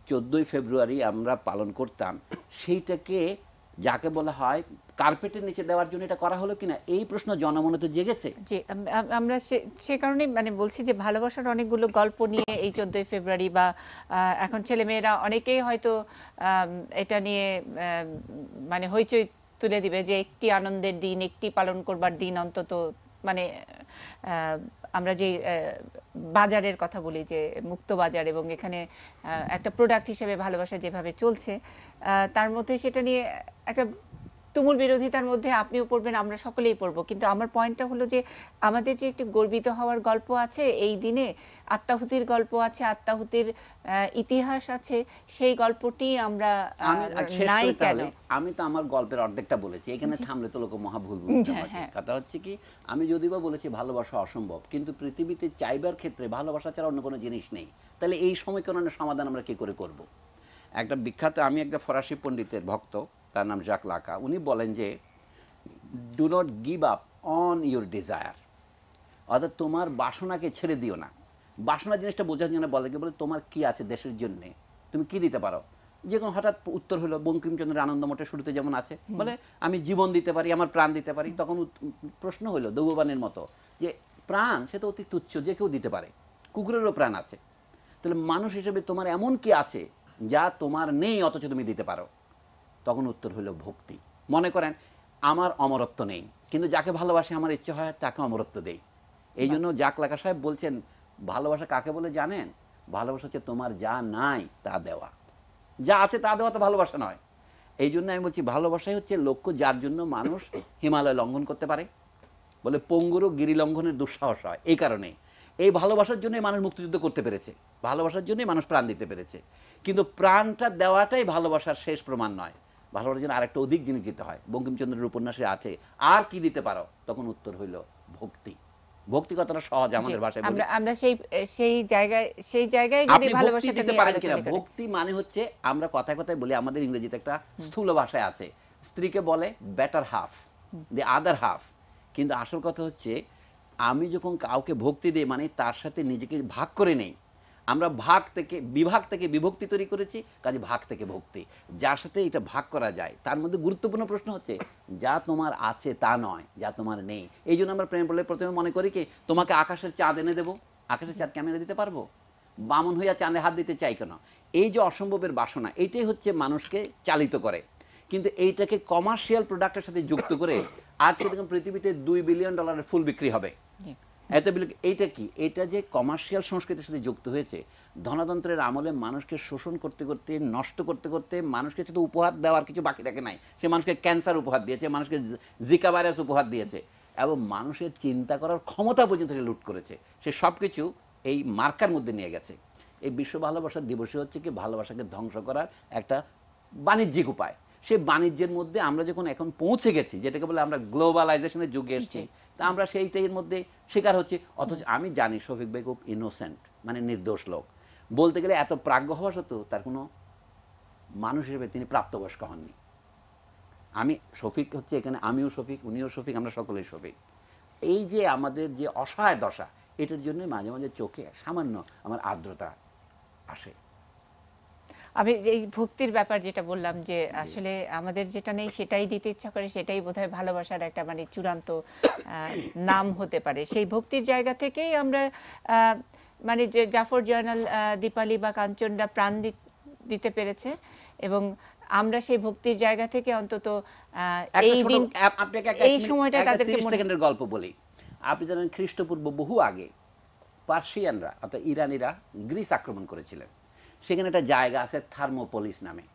14ই ফেব্রুয়ারি আমরা পালন করতাম, সেইটাকে যাকে বলা হয় কার্পেটের নিচে দেওয়ার জন্য এটা করা হলো কিনা, এই প্রশ্ন জনমনে তো জেগেছে। জি, আমরা সে কারণে মানে বলছি যে ভালোবাসার অনেকগুলো গল্প নিয়ে এই 14ই ফেব্রুয়ারি বা এখন ছেলেমেয়েরা অনেকেই হয়তো এটা নিয়ে মানে হইচই তুলে দিবে যে একটি আনন্দের দিন, একটি পালন করবার দিন অন্তত, মানে আমরা যে বাজারের কথা বলি যে মুক্ত বাজার, এবং এখানে একটা প্রোডাক্ট হিসেবে ভালোবাসা যেভাবে চলছে, তার মধ্যে সেটা নিয়ে একটা তুমুল বিরোধিতার মধ্যে আপনিও পড়বেন, আমরা সকলেই পড়বো। কিন্তু আমার পয়েন্টটা হলো যে আমাদের যে একটি গর্বিত হওয়ার গল্প আছে এই দিনে, আত্মাহুতির গল্প আছে, আত্মাহুতির ইতিহাস আছে, সেই গল্পটি আমরা নাই কেন? আমি তো আমার গল্পের অর্ধেকটা বলেছি, এখানে থামলে তো লোক মহাভুল বুঝতে পারে। কথা হচ্ছে কি, আমি যদিও বা বলেছি ভালোবাসা অসম্ভব, কিন্তু পৃথিবীতে চাইবার ক্ষেত্রে ভালোবাসা ছাড়া অন্য কোনো জিনিস নেই। তাহলে এই সমীকরণের সমাধান আমরা কি করে করব? একটা বিখ্যাত, আমি একটা ফরাসি পণ্ডিতের ভক্ত, তার নাম জ্যাক লাকা। উনি বলেন যে do not give up on your desire, অর্থাৎ তোমার বাসনাকে ছেড়ে দিও না। বাসনা জিনিসটা বোঝার জন্য বলে কি, বলে তোমার কি আছে দেশের জন্য, তুমি কি দিতে পারো। যে কোনো হঠাৎ উত্তর হলো বঙ্কিমচন্দ্রের আনন্দমঠের শুরুতে যেমন আছে, বলে আমি জীবন দিতে পারি, আমার প্রাণ দিতে পারি। তখন প্রশ্ন হলো দৌবানের মতো যে প্রাণ সে তো অতি তুচ্ছ, যে কেউ দিতে পারে, কুকুরেরও প্রাণ আছে। তাহলে মানুষ হিসেবে তোমার এমন কি আছে যা তোমার নেই অথচ তুমি দিতে পারো? তখন উত্তর হলো ভক্তি। মনে করেন আমার অমরত্ব নেই, কিন্তু যাকে ভালোবাসে আমার ইচ্ছে হয় তাকে অমরত্ব দেই। এই জন্য জ্যাক লাকা সাহেব বলছেন ভালোবাসা কাকে বলে জানেন? ভালোবাসা হচ্ছে তোমার যা নাই তা দেওয়া, যা আছে তা দেওয়া তো ভালোবাসা নয়। এই জন্য আমি বলছি ভালোবাসাই হচ্ছে লক্ষ্য, যার জন্য মানুষ হিমালয় লঙ্ঘন করতে পারে। বলে পঙ্গুরও গিরি লঙ্ঘনের দুঃসাহস হয় এই কারণে। এই ভালোবাসার জন্যই মানুষ মুক্তিযুদ্ধ করতে পেরেছে, ভালোবাসার জন্যই মানুষ প্রাণ দিতে পেরেছে। কিন্তু প্রাণটা দেওয়াটাই ভালোবাসার শেষ প্রমাণ নয়, ভালোবাসার জন্য আরেকটা অধিক জিনিস দিতে হয়। বঙ্কিমচন্দ্রের উপন্যাসে আছে আর কি দিতে পারো, তখন উত্তর হইল ভক্তি। ভক্তি কথাটা সহজ আমাদের ভাষায় বলি। আমরা সেই জায়গায় যদি ভালোবাসা দিতে পারেন কিনা। ভক্তি মানে হচ্ছে, আমরা কথায় কথায় বলি, আমাদের ইংরেজিতে একটা স্থূল ভাষায় আছে, স্ত্রীকে বলে বেটার হাফ, দি আদার হাফ। কিন্তু আসল কথা হচ্ছে আমি যখন কাউকে ভক্তি দিই মানে তার সাথে নিজেকে ভাগ করে নেই। আমরা বিভাগ থেকে বিভক্তি তৈরি করেছি, কাজে ভাগ থেকে ভক্তি। যার সাথে এটা ভাগ করা যায়, তার মধ্যে গুরুত্বপূর্ণ প্রশ্ন হচ্ছে যা তোমার আছে তা নয়, যা তোমার নেই। এই জন্য আমরা প্রেম বলে প্রথমে মনে করি কি, তোমাকে আকাশের চাঁদ এনে দেবো, আকাশের চাঁদকে আমি এনে দিতে পারবো? বামন হইয়া চাঁদে হাত দিতে চাই কেন? এই যে অসম্ভবের বাসনা, এইটাই হচ্ছে মানুষকে চালিত করে। কিন্তু এইটাকে কমার্শিয়াল প্রোডাক্টের সাথে যুক্ত করে আজকে দেখুন পৃথিবীতে $2 বিলিয়ন ফুল বিক্রি হবে। এইটা কি? এটা যে কমার্শিয়াল সংস্কৃতির সাথে যুক্ত হয়েছে। ধনতন্ত্রের আমলে মানুষকে শোষণ করতে করতে, নষ্ট করতে করতে, মানুষকে শুধু উপহার দেওয়ার কিছু বাকি রাখে নাই। সে মানুষকে ক্যান্সার উপহার দিয়েছে, মানুষকে জিকা ভাইরাস উপহার দিয়েছে, এবং মানুষের চিন্তা করার ক্ষমতা পর্যন্ত সে লুট করেছে। সে সব কিছু এই মার্কার মধ্যে নিয়ে গেছে। এই বিশ্ব ভালোবাসার দিবসে হচ্ছে কি, ভালোবাসাকে ধ্বংস করার একটা বাণিজ্যিক উপায়। সেই বাণিজ্যের মধ্যে আমরা যখন এখন পৌঁছে গেছি, যেটাকে বলে আমরা গ্লোবালাইজেশনের যুগে এসেছি, তা আমরা সেইটার মধ্যে শিকার হচ্ছে। অথচ আমি জানি শফিক ভাই খুব ইনোসেন্ট, মানে নির্দোষ লোক। বলতে গেলে এত প্রাজ্ঞ হওয়া সত্ত্বেও তার কোনো মানুষ হিসেবে তিনি প্রাপ্তবয়স্ক হননি। আমি শফিক হচ্ছে এখানে, আমিও শফিক, উনিও শফিক, আমরা সকলেই শফিক। এই যে আমাদের যে অসহায় দশা, এটার জন্য মাঝে মাঝে চোখে সামান্য আমার আর্দ্রতা আসে। আমি এই ভক্তির ব্যাপার যেটা বললাম, যে আসলে আমাদের যেটা নেই সেটাই দিতে ইচ্ছা করে, সেটাই বোধহয় ভালোবাসার একটা মানে চূড়ান্ত নাম হতে পারে। সেই ভক্তির জায়গা থেকেই আমরা মানে যে জাফর জয়নাল, দীপালি বা কাঞ্চনরা প্রাণ দিতে পেরেছে, এবং আমরা সেই ভক্তির জায়গা থেকে অন্তত এই সময়টা তাদেরকে 30 সেকেন্ডের গল্প বলি। আপনি জানেন খ্রিস্টপূর্ব বহু আগে পার্সিয়ানরা অর্থাৎ ইরানিরা গ্রিস আক্রমণ করেছিলেন। সেখানে একটা জায়গা আছে থার্মোপলিস নামে।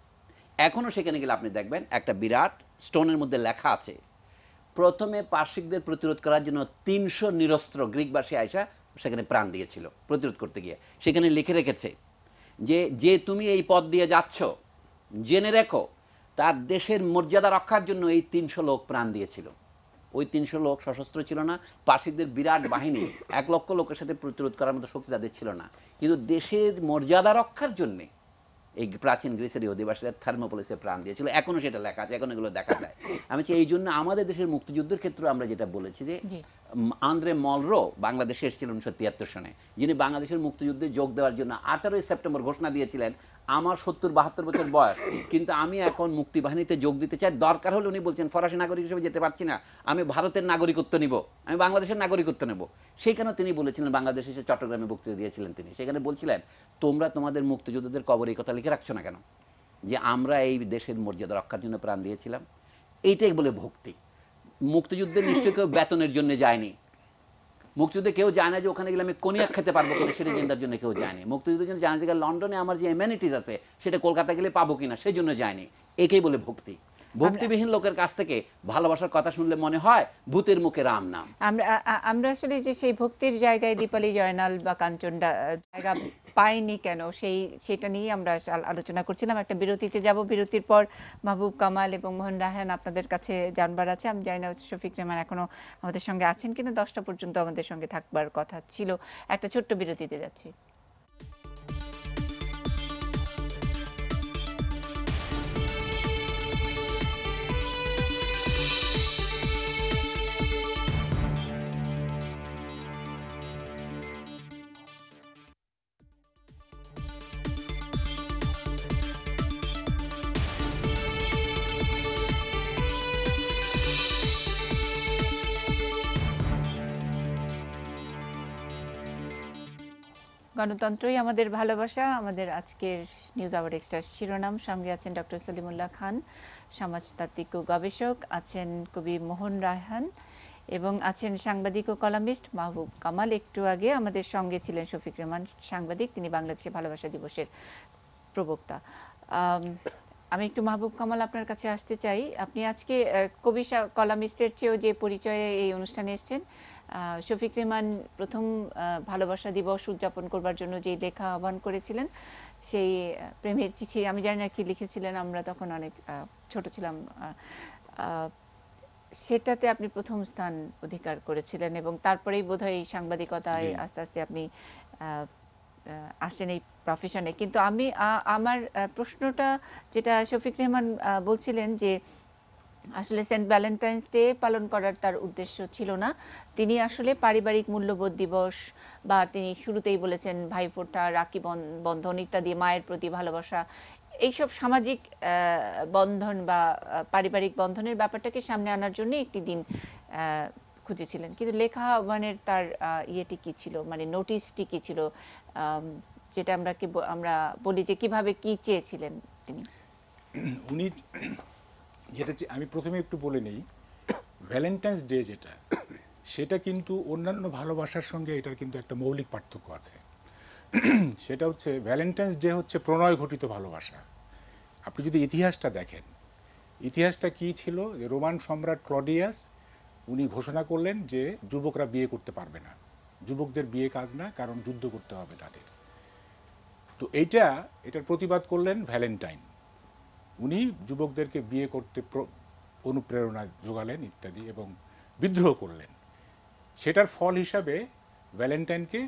এখনও সেখানে গেলে আপনি দেখবেন একটা বিরাট স্টোনের মধ্যে লেখা আছে, প্রথমে পার্সিকদের প্রতিরোধ করার জন্য 300 নিরস্ত্র গ্রিকবাসী আয়সা সেখানে প্রাণ দিয়েছিল প্রতিরোধ করতে গিয়ে। সেখানে লিখে রেখেছে যে তুমি এই পথ দিয়ে যাচ্ছ, জেনে রেখো তার দেশের মর্যাদা রক্ষার জন্য এই 300 লোক প্রাণ দিয়েছিল। ওই 300 লোক সশস্ত্র ছিল না, পার্সিকদের বিরাট বাহিনী 1 লক্ষ লোকের সাথে প্রতিরোধ করার মতো শক্তি তাদের ছিল না, কিন্তু দেশের মর্যাদা রক্ষার জন্যে এই প্রাচীন গ্রিসের অধিবাসীরা থার্মোপলিসে প্রাণ দিয়েছিল। এখনও সেটা লেখা আছে, এখন এগুলো দেখা যায়। আমি চাই এই জন্য আমাদের দেশের মুক্তিযুদ্ধের ক্ষেত্রে আমরা যেটা বলেছি যে আন্দ্রে মলরো বাংলাদেশে এসেছিলেন 1973 সনে, যিনি বাংলাদেশের মুক্তিযুদ্ধে যোগ দেওয়ার জন্য 18 সেপ্টেম্বর ঘোষণা দিয়েছিলেন আমার 70-72 বছর বয়স, কিন্তু আমি এখন মুক্তিবাহিনীতে যোগ দিতে চাই, দরকার হলে উনি বলছেন ফরাসি নাগরিক হিসেবে যেতে পারছি না, আমি ভারতের নাগরিকত্ব নিব, আমি বাংলাদেশের নাগরিকত্ব নেব। সেইখানেও তিনি বলেছিলেন, বাংলাদেশে এসে চট্টগ্রামে বক্তৃতা দিয়েছিলেন তিনি, সেখানে বলছিলেন তোমরা তোমাদের মুক্তিযোদ্ধাদের কবরে এই কথা লিখে রাখছো না কেন, যে আমরা এই দেশের মর্যাদা রক্ষার জন্য প্রাণ দিয়েছিলাম। এইটাই বলে ভক্তি। মুক্তিযুদ্ধে নিশ্চয়ই কেউ বেতনের জন্য যায়নি, মুক্তিযুদ্ধে কেউ যায় না যে ওখানে গেলে আমি কনিয়াক খেতে পারবো কিনা সেটা জেন্দার জন্য কেউ যায়নি, মুক্তিযুদ্ধের জন্য জানা যায় লন্ডনে আমার যে এমেনিটিস আছে সেটা কলকাতা গেলে পাবো কিনা সেই জন্য যায়নি। একেই বলে ভক্তি। ভক্তিবিহীন লোকের কাছ থেকে ভালোবাসার কথা শুনলে মনে হয় ভূতের মুখে রাম নাম। আমরা আসলে যে সেই ভক্তির জায়গায় দীপালি জয়নাল বা কাঞ্চন জায়গা পাইনি কেন, সেটা নিয়ে আমরা আলোচনা করছিলাম। একটা বিরতিতে যাব, বিরতির পর মাহবুব কামাল এবং মোহন রায়হান আপনাদের কাছে জানবার আছে। আমি জানি না শফিক রেহমান এখনো আমাদের সঙ্গে আছেন কিনা, 10টা পর্যন্ত আমাদের সঙ্গে থাকবার কথা ছিল। একটা ছোট্ট বিরতিতে যাচ্ছি। গণতন্ত্রই আমাদের ভালোবাসা, আমাদের আজকের নিউজ আওয়ার এক্সট্রার শিরোনাম। সঙ্গে আছেন ডক্টর সলিমুল্লাহ খান, সমাজতাত্ত্বিক ও গবেষক, আছেন কবি মোহন রায়হান এবং আছেন সাংবাদিক ও কলামিস্ট মাহবুব কামাল। একটু আগে আমাদের সঙ্গে ছিলেন শফিক রেহমান, সাংবাদিক, তিনি বাংলাদেশে ভালোবাসা দিবসের প্রবক্তা। আমি একটু মাহবুব কামাল আপনার কাছে আসতে চাই। আপনি আজকে কবি কলামিস্টের চেয়েও যে পরিচয়ে এই অনুষ্ঠানে এসেছেন, শফিক রেহমান প্রথম ভালোবাসা দিবস উদযাপন করবার জন্য যে লেখা আহ্বান করেছিলেন, সেই প্রেমের চিঠি, আমি জানি না কি লিখেছিলেন, আমরা তখন অনেক ছোট ছিলাম, সেটাতে আপনি প্রথম স্থান অধিকার করেছিলেন এবং তারপরেই বোধহয় এই সাংবাদিকতায় আস্তে আস্তে আপনি আসছেন এই প্রফেশনে। কিন্তু আমার প্রশ্নটা যেটা শফিক রেহমান বলছিলেন যে আসলে সেন্ট ভ্যালেন্টাইন্স ডে পালন করার তার উদ্দেশ্য ছিল না, তিনি আসলে পারিবারিক মূল্যবোধ দিবস বা তিনি শুরুতেই বলেছেন ভাইফোঁটা, রাখি বন্ধন ইত্যাদি, মায়ের প্রতি ভালোবাসা, এইসব সামাজিক বন্ধন বা পারিবারিক বন্ধনের ব্যাপারটাকে সামনে আনার জন্য একটি দিন খুঁজেছিলেন। কিন্তু লেখা আহ্বানের তার ইয়েটি কী ছিল, মানে নোটিশটি কী ছিল, যেটা আমরা বলি যে কিভাবে কি চেয়েছিলেন তিনি? উনি যেটা আমি প্রথমে একটু বলে নেই, ভ্যালেন্টাইন্স ডে যেটা, সেটা কিন্তু অন্যান্য ভালোবাসার সঙ্গে এটার কিন্তু একটা মৌলিক পার্থক্য আছে। সেটা হচ্ছে ভ্যালেন্টাইন্স ডে হচ্ছে প্রণয় ঘটিত ভালোবাসা। আপনি যদি ইতিহাসটা দেখেন, ইতিহাসটা কি ছিল, যে রোমান সম্রাট ক্লডিয়াস উনি ঘোষণা করলেন যে যুবকরা বিয়ে করতে পারবে না, যুবকদের বিয়ে কাজ না, কারণ যুদ্ধ করতে হবে তাদের। তো এটার প্রতিবাদ করলেন ভ্যালেন্টাইন। উনি যুবকদেরকে বিয়ে করতে অনুপ্রেরণা যোগালেন ইত্যাদি এবং বিদ্রোহ করলেন। সেটার ফল হিসাবে ভ্যালেন্টাইনকে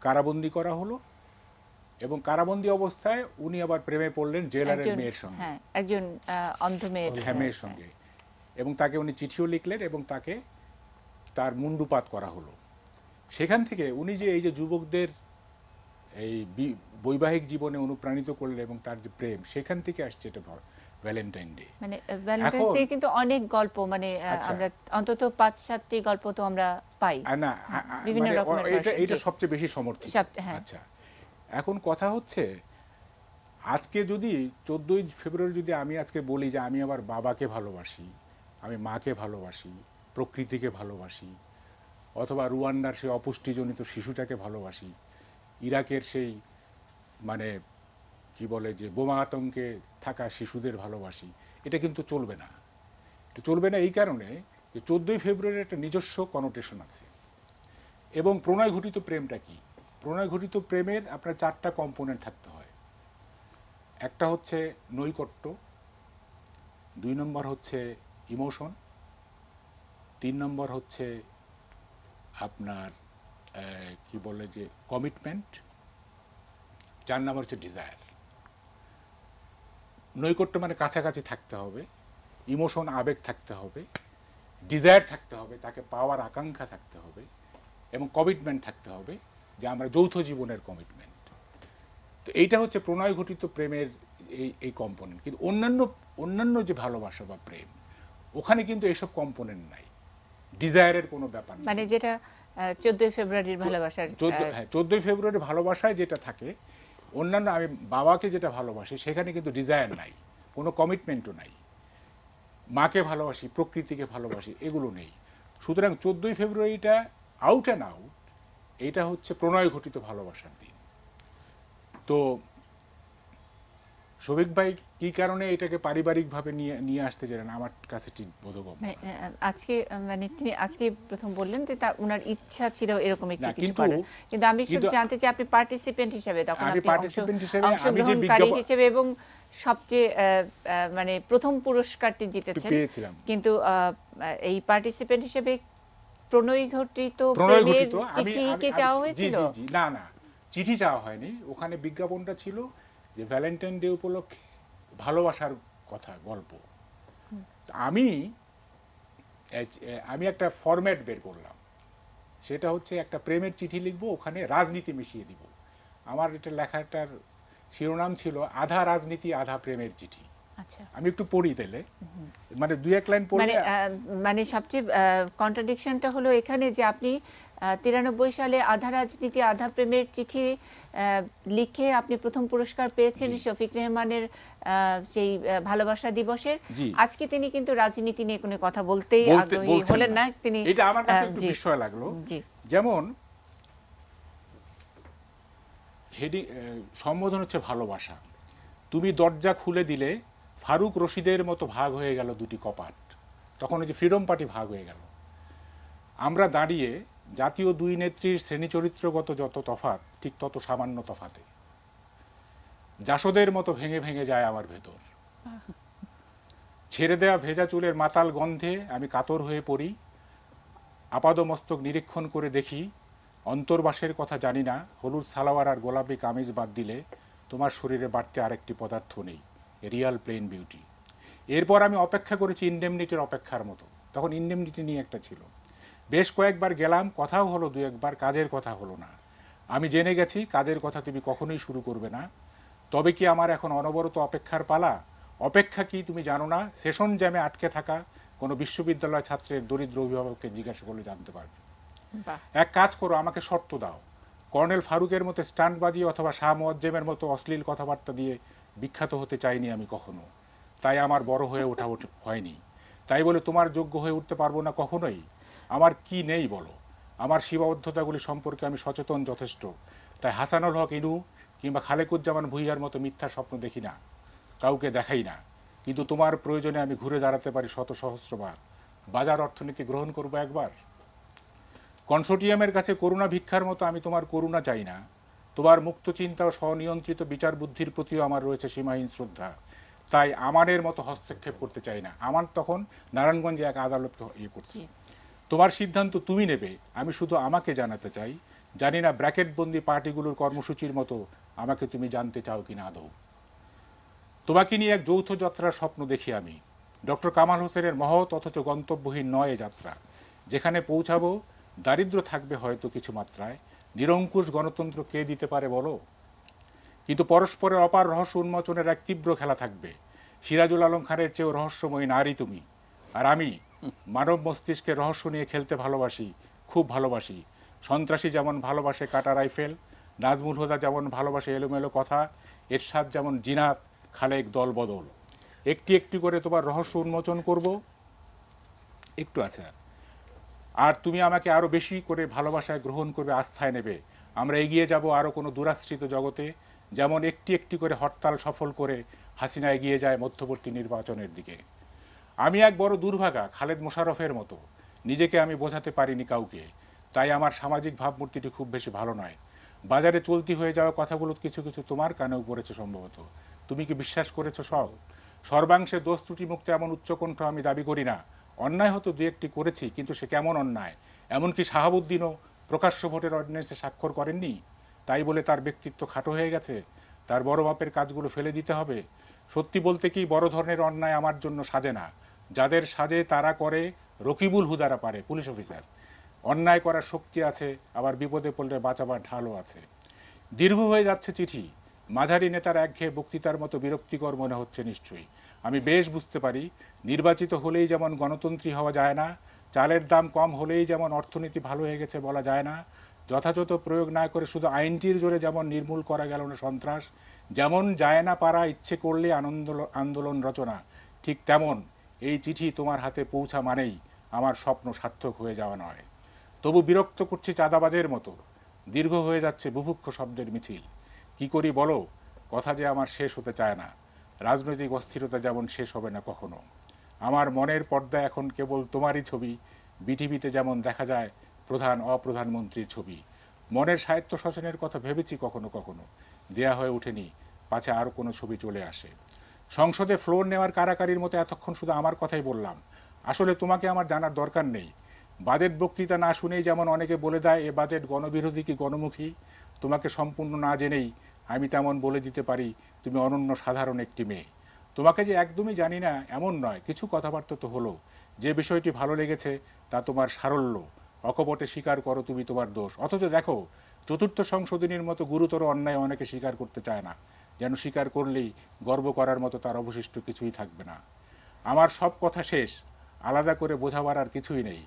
কারাবন্দী করা হলো এবং কারাবন্দী অবস্থায় উনি আবার প্রেমে পড়লেন জেলারের মেয়ের সঙ্গে, একজন অন্ধ মেয়ের সঙ্গে, এবং তাকে উনি চিঠিও লিখলেন এবং তাকে তার মুন্ডুপাত করা হলো। সেখান থেকে উনি যে এই যে যুবকদের এই বৈবাহিক জীবনে অনুপ্রাণিত করলেন এবং তার যে প্রেম, সেখান থেকে আসছে এটা ভ্যালেন্টাইন ডে। মানে ভ্যালেন্টাইন্স ডে কিন্তু অনেক গল্প, মানে আমরা অন্তত 5-7টি গল্প তো আমরা পাই না, বিভিন্ন রকমের, এটা সবচেয়ে বেশি সমর্থিত। আচ্ছা, এখন কথা হচ্ছে আজকে যদি 14ই ফেব্রুয়ারি যদি আমি আজকে বলি যে আমি আমার বাবাকে ভালোবাসি, আমি মাকে ভালোবাসি, প্রকৃতিকে ভালোবাসি, অথবা রুয়ান্ডার সেই অপুষ্টিজনিত শিশুটাকে ভালোবাসি, ইরাকের সেই মানে কি বলে যে বোমা আতঙ্কে থাকা শিশুদের ভালোবাসি, এটা কিন্তু চলবে না। এটা চলবে না এই কারণে যে 14ই ফেব্রুয়ারির একটা নিজস্ব কনোটেশন আছে। এবং প্রণয় ঘটিত প্রেমটা কি? প্রণয় ঘটিত প্রেমের আপনার 4টা কম্পোনেন্ট থাকতে হয়। একটা হচ্ছে নৈকট্য, 2 নম্বর হচ্ছে ইমোশন, 3 নম্বর হচ্ছে আপনার কি বলে যে কমিটমেন্ট, 4 নম্বর হচ্ছে ডিজায়ার। নৈকট্য মানে কাছাকাছি থাকতে হবে, ইমোশন আবেগ থাকতে হবে, ডিজায়ার থাকতে হবে, তাকে পাওয়ার আকাঙ্ক্ষা থাকতে হবে এবং কমিটমেন্ট থাকতে হবে, যে আমরা যৌথ জীবনের কমিটমেন্ট। তো এইটা হচ্ছে প্রণয় ঘটিত প্রেমের এই কম্পোনেন্ট। কিন্তু অন্যান্য যে ভালোবাসা বা প্রেম, ওখানে কিন্তু এসব কম্পোনেন্ট নাই, ডিজায়ারের কোনো ব্যাপার নেই। মানে যেটা 14 ফেব্রুয়ারির ভালোবাসার 14 ফেব্রুয়ারি ভালোবাসায় যেটা থাকে, অন্যান্য আমি বাবাকে যেটা ভালোবাসি সেখানে কিন্তু ডিজায়ার নাই, কোনো কমিটমেন্টও নাই। মাকে ভালোবাসি, প্রকৃতিকে ভালোবাসি, এগুলো নেই। সুতরাং 14 ফেব্রুয়ারিটা আউট অ্যান্ড আউট এইটা হচ্ছে প্রণয় ঘটিত ভালোবাসার দিন। তো শফিক ভাই কি কারণে এটাকে পারিবারিকভাবে নিয়ে আসতে চান আমার কাছে ঠিক বোধগম্য। আজকে মানে তিনি আজকে প্রথম বললেন যে তা ওনার ইচ্ছা ছিল এরকম একটু কিছু কিন্তু করার, কিন্তু আমি শুধু জানতে চাই আপনি পার্টিসিপেন্ট হিসেবে, তখন আমি আপনি পার্টিসিপেন্ট হিসেবে, আমি যে অংশগ্রহণকারী হিসেবে এবং সবচেয়ে মানে প্রথম পুরস্কারটি জিতেছেন পেয়েছিলাম, কিন্তু এই পার্টিসিপেন্ট হিসেবে প্রণয় ঘটিত প্রেমের চিঠি কি চাওয়া হয়েছিল? না না, চিঠি চাওয়া হয়নি। ওখানে বিজ্ঞাপনটা ছিল যে ভ্যালেন্টাইন ডে উপলক্ষে ভালোবাসার কথা, গল্প। আমি একটা ফরম্যাট বের করলাম, সেটা হচ্ছে একটা প্রেমের চিঠি লিখবো, ওখানে রাজনীতি মিশিয়ে দিব। আমার এটা লেখাটার শিরোনাম ছিল আধা রাজনীতি আধা প্রেমের চিঠি। আচ্ছা, আমি একটু পড়ি তাহলে, মানে 2-1 লাইন পড়লে। মানে সবচেয়ে কন্ট্রাডিকশনটা হলো এখানে যে আপনি 93 সালে আধা রাজনীতি আধা প্রেমের চিঠি লিখে আপনি প্রথম পুরস্কার পেয়েছেন শফিক রেহমানের সেই ভালোবাসা দিবসের। আজকে তিনি কিন্তু রাজনীতি নিয়ে কোনো কথা বলতেই আগ্রহী হলেন না। তিনি, এটা আমার কাছে একটু বিস্ময় লাগলো। যেমন হেডিং সম্বোধন হচ্ছে ভালোবাসা, তুমি দরজা খুলে দিলে ফারুক রশিদের মতো ভাগ হয়ে গেল দুটি কপাট। তখন ওই যে ফ্রিডম পার্টি ভাগ হয়ে গেল। আমরা দাঁড়িয়ে জাতীয় দুই নেত্রীর শ্রেণী চরিত্রগত যত তফাৎ, ঠিক তত সামান্য তফাতে জাসদের মতো ভেঙে ভেঙে যায় আমার ভেতর। ছেড়ে দেয়া ভেজা চুলের মাতাল গন্ধে আমি কাতর হয়ে পড়ি। আপাদমস্তক নিরীক্ষণ করে দেখি, অন্তর্বাসের কথা জানি না, হলুদ সালোয়ার আর গোলাপি কামিজ বাদ দিলে তোমার শরীরে বাড়তে আরেকটি পদার্থ নেই, রিয়াল প্লেন বিউটি। এরপর আমি অপেক্ষা করেছি ইনডেমনিটির অপেক্ষার মতো। তখন ইনডেমনিটি নিয়ে একটা ছিল। বেশ কয়েকবার গেলাম, কথাও হলো 2-1 কাজের কথা হলো না। আমি জেনে গেছি কাজের কথা তুমি কখনোই শুরু করবে না। তবে কি আমার এখন অনবরত অপেক্ষার পালা? অপেক্ষা কি তুমি জানো না? সেশন জ্যামে আটকে থাকা কোনো বিশ্ববিদ্যালয় ছাত্রের দরিদ্র অভিভাবককে জিজ্ঞাসা করলে জানতে পারবে। এক কাজ করো, আমাকে শর্ত দাও, কর্নেল ফারুকের মতো স্টান্টবাজি অথবা শাহ মোয়াজ্জেমের মতো অশ্লীল কথাবার্তা দিয়ে বিখ্যাত হতে চাইনি আমি কখনো, তাই আমার বড় হয়ে ওঠা হয়নি। তাই বলে তোমার যোগ্য হয়ে উঠতে পারবো না কখনোই। আমার কি নেই বলো? আমার সীমাবদ্ধতাগুলি সম্পর্কে আমি সচেতন যথেষ্ট। তাই হাসানুল হক ইনু কিংবা খালেকুজ্জামান ভুইয়ার মতো মিথ্যা স্বপ্ন দেখি না, কাউকে দেখাই না। কিন্তু তোমার প্রয়োজনে আমি ঘুরে দাঁড়াতে পারি শত সহস্রবার। বাজার অর্থনীতি গ্রহণ করবো একবার। কনসোর্টিয়ামের কাছে করুণা ভিক্ষার মতো আমি তোমার করুণা চাই না। তোমার মুক্ত চিন্তা ও স্বনিয়ন্ত্রিত বিচার বুদ্ধির প্রতিও আমার রয়েছে সীমাহীন শ্রদ্ধা। তাই আমানের মতো হস্তক্ষেপ করতে চাই না। আমার তখন নারায়ণগঞ্জে এক আদালতকে করছি। তোমার সিদ্ধান্ত তুমি নেবে, আমি শুধু আমাকে জানাতে চাই। জানি না ব্র্যাকেটবন্দি পার্টিগুলোর কর্মসূচির মতো আমাকে তুমি জানতে চাও কিনা আদৌ। তোমাকে নিয়ে এক যৌথ যাত্রার স্বপ্ন দেখি আমি। ডক্টর কামাল হোসেনের মহৎ অথচ গন্তব্যহীন নয় এ যাত্রা। যেখানে পৌঁছাবো দারিদ্র থাকবে হয়তো কিছু মাত্রায়। নিরঙ্কুশ গণতন্ত্র কে দিতে পারে বলো? কিন্তু পরস্পরের অপার রহস্য উন্মোচনের এক তীব্র খেলা থাকবে। সিরাজুল আলম খানের চেয়েও রহস্যময়ী নারী তুমি আর আমি। মানব মস্তিষ্কের রহস্য নিয়ে খেলতে ভালোবাসি, খুব ভালোবাসি। সন্ত্রাসী যেমন ভালোবাসে কাটা রাইফেল, নাজমুল হুদা যেমন ভালোবাসে এলোমেলো কথা, এরশাদ যেমন জিনাত, খালেক দল বদল। একটি একটি করে তোমার রহস্য উন্মোচন করব। একটু আছে, আর তুমি আমাকে আরও বেশি করে ভালোবাসায় গ্রহণ করবে, আস্থায় নেবে। আমরা এগিয়ে যাব আরও কোনো দুরাশ্রিত জগতে, যেমন একটি একটি করে হরতাল সফল করে হাসিনা এগিয়ে যায় মধ্যবর্তী নির্বাচনের দিকে। আমি এক বড় দুর্ভাগা, খালেদ মোশাররফের মতো। নিজেকে আমি বোঝাতে পারিনি কাউকে, তাই আমার সামাজিক ভাবমূর্তিটি খুব বেশি ভালো নয়। বাজারে চলতি হয়ে যাওয়া কথাগুলো কিছু কিছু তোমার কানেও পড়েছে সম্ভবত। তুমি কি বিশ্বাস করেছো সব? সর্বাংশে দোষ ত্রুটি মুক্ত এমন উচ্চকণ্ঠ আমি দাবি করি না। অন্যায় হয়তো 2-1টি করেছি, কিন্তু সে কেমন অন্যায়? এমনকি শাহাবুদ্দিনও প্রকাশ্য ভোটের অর্ডিন্যান্সে স্বাক্ষর করেননি। তাই বলে তার ব্যক্তিত্ব খাটো হয়ে গেছে? তার বড় বাপের কাজগুলো ফেলে দিতে হবে? সত্যি বলতে কি বড় ধরনের অন্যায় আমার জন্য সাজে না। যাদের সাজে তারা করে, রকিবুল হুদারা পারে, পুলিশ অফিসার। অন্যায় করার শক্তি আছে, আবার বিপদে পড়লে বাঁচাবার ঢালও আছে। দীর্ঘ হয়ে যাচ্ছে চিঠি, মাঝারি নেতার একঘেয়ে বক্তৃতার মতো বিরক্তিকর মনে হচ্ছে নিশ্চয়ই। আমি বেশ বুঝতে পারি, নির্বাচিত হলেই যেমন গণতন্ত্রী হওয়া যায় না, চালের দাম কম হলেই যেমন অর্থনীতি ভালো হয়ে গেছে বলা যায় না, যথাযথ প্রয়োগ না করে শুধু আইনটির জোরে যেমন নির্মূল করা গেল না সন্ত্রাস, যেমন যায় না পারা ইচ্ছে করলে আন্দোলন রচনা, ঠিক তেমন এই চিঠি তোমার হাতে পৌঁছা মানেই আমার স্বপ্ন সার্থক হয়ে যাওয়া নয়। তবু বিরক্ত করছি চাঁদাবাজের মতো, দীর্ঘ হয়ে যাচ্ছে বুভুক্ষ শব্দের মিছিল। কি করি বলো, কথা যে আমার শেষ হতে চায় না, রাজনৈতিক অস্থিরতা যেমন শেষ হবে না কখনো। আমার মনের পর্দায় এখন কেবল তোমারই ছবি, বিটিভিতে যেমন দেখা যায় প্রধান অপ্রধানমন্ত্রীর ছবি। মনের সাহিত্য শাসনের কথা ভেবেছি কখনো কখনো, দেয়া হয়ে ওঠেনি, পাছে আরও কোনো ছবি চলে আসে। সংসদে ফ্লোর নেওয়ার কারাকারির মতো এতক্ষণ শুধু আমার কথাই বললাম, আসলে তোমাকে আমার জানার দরকার নেই। বাজেট বক্তৃতা না শুনেই যেমন অনেকে বলে দেয় এ বাজেট গণবিরোধী কি গণমুখী, তোমাকে সম্পূর্ণ না জেনেই আমি তেমন বলে দিতে পারি তুমি অনন্য সাধারণ একটি মেয়ে। তোমাকে যে একদমই জানি না এমন নয়, কিছু কথাবার্তা তো হলো। যে বিষয়টি ভালো লেগেছে তা তোমার সারল্য, অকপটে স্বীকার করো তুমি তোমার দোষ। অথচ দেখো, চতুর্থ সংশোধনীর মতো গুরুতর অন্যায় অনেকে স্বীকার করতে চায় না, যেন স্বীকার করলেই গর্ব করার মতো তার অবশিষ্ট কিছুই থাকবে না। আমার সব কথা শেষ, আলাদা করে বোঝাবার আর কিছুই নেই।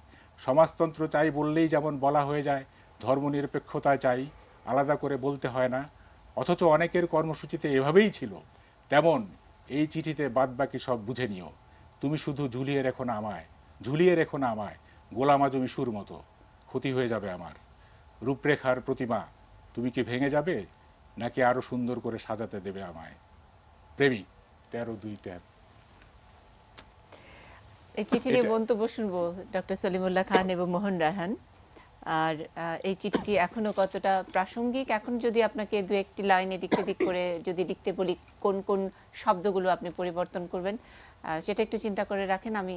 সমাজতন্ত্র চাই বললেই যেমন বলা হয়ে যায় ধর্মনিরপেক্ষতায় চাই, আলাদা করে বলতে হয় না, অথচ অনেকের কর্মসূচিতে এভাবেই ছিল। তেমন এই চিঠিতে বাদবাকি সব বুঝে নিও। তুমি শুধু ঝুলিয়ে রেখো না আমায়, গোলাম আজম ইস্যুর মতো। ক্ষতি হয়ে যাবে আমার রূপরেখার প্রতিমা, তুমি কি ভেঙে যাবে নাকি আরো সুন্দর করে সাজাতে দেবে আমায়? প্রেমী 13/2/13। এই চিঠি নিয়ে মন্তব্য শুনবো ডক্টর সলিমুল্লাহ খান এবং মোহন রায়হান। আর এই চিঠিটি এখনো কতটা প্রাসঙ্গিক, এখন যদি আপনাকে দু একটি লাইন এদিক সেদিক করে যদি লিখতে বলি কোন কোন শব্দগুলো আপনি পরিবর্তন করবেন, সেটা একটু চিন্তা করে রাখেন। আমি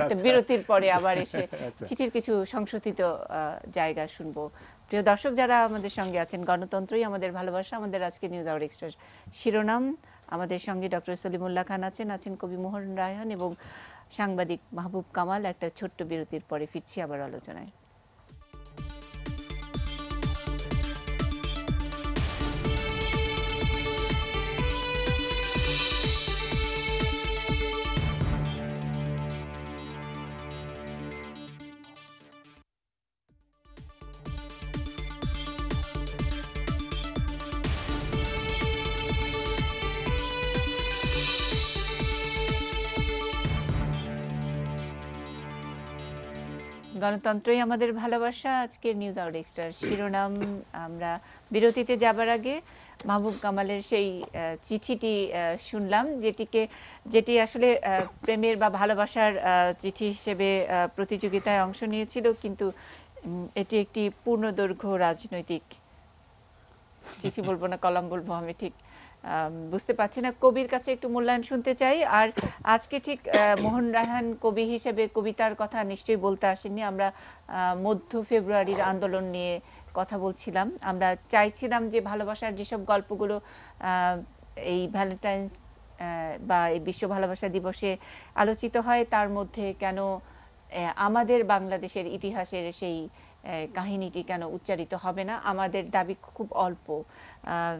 একটা বিরতির পরে আবার এসে চিঠির কিছু সংশোধিত জায়গা শুনবো। প্রিয় দর্শক যারা আমাদের সঙ্গে আছেন, গণতন্ত্রই আমাদের ভালোবাসা, আমাদের আজকে নিউজ আওয়ার এক্সট্রার শিরোনাম। আমাদের সঙ্গে ডক্টর সলিমুল্লাহ খান আছেন কবি মোহন রায়হান এবং সাংবাদিক মাহবুব কামাল। একটা ছোট্ট বিরতির পরে ফিরছি আবার আলোচনায়। গণতন্ত্রই আমাদের ভালোবাসা, আজকের নিউজ আওয়ার এক্সট্রার শিরোনাম। আমরা বিরতিতে যাবার আগে মাহবুব কামালের সেই চিঠিটি শুনলাম, যেটি আসলে প্রেমের বা ভালোবাসার চিঠি হিসেবে প্রতিযোগিতায় অংশ নিয়েছিল, কিন্তু এটি একটি পূর্ণদৈর্ঘ্য রাজনৈতিক চিঠি বলবো না কলাম বলবো, আমি ঠিক বুঝতে পারছি না। কবির কাছে একটু মূল্যায়ন শুনতে চাই। আর আজকে ঠিক মোহন রায়হান কবি হিসেবে কবিতার কথা নিশ্চয়ই বলতে আসেননি। আমরা মধ্য ফেব্রুয়ারির আন্দোলন নিয়ে কথা বলছিলাম। আমরা চাইছিলাম যে ভালোবাসার যেসব গল্পগুলো এই ভ্যালেন্টাইন্স বা এই বিশ্ব ভালোবাসা দিবসে আলোচিত হয়, তার মধ্যে কেন আমাদের বাংলাদেশের ইতিহাসের সেই কাহিনীটি কেন উচ্চারিত হবে না। আমাদের দাবি খুব অল্প,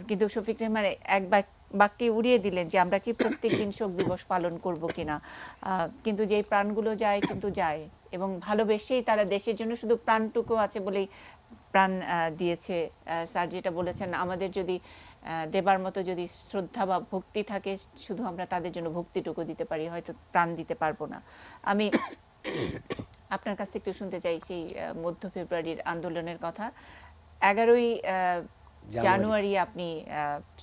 কিন্তু শফিক রেহমান এক বাক্যে উড়িয়ে দিলেন যে আমরা কি প্রত্যেক দিন শোক দিবস পালন করব কিনা। কিন্তু যেই প্রাণগুলো যায় কিন্তু যায়, এবং ভালোবেসেই তারা দেশের জন্য শুধু প্রাণটুকু আছে বলেই প্রাণ দিয়েছে। স্যার যেটা বলেছেন, আমাদের যদি দেবার মতো যদি শ্রদ্ধা বা ভক্তি থাকে, শুধু আমরা তাদের জন্য ভক্তিটুকু দিতে পারি, হয়তো প্রাণ দিতে পারবো না। আমি আপনার কাছ থেকে একটু শুনতে চাই সেই মধ্য ফেব্রুয়ারির আন্দোলনের কথা। 11ই জানুয়ারি আপনি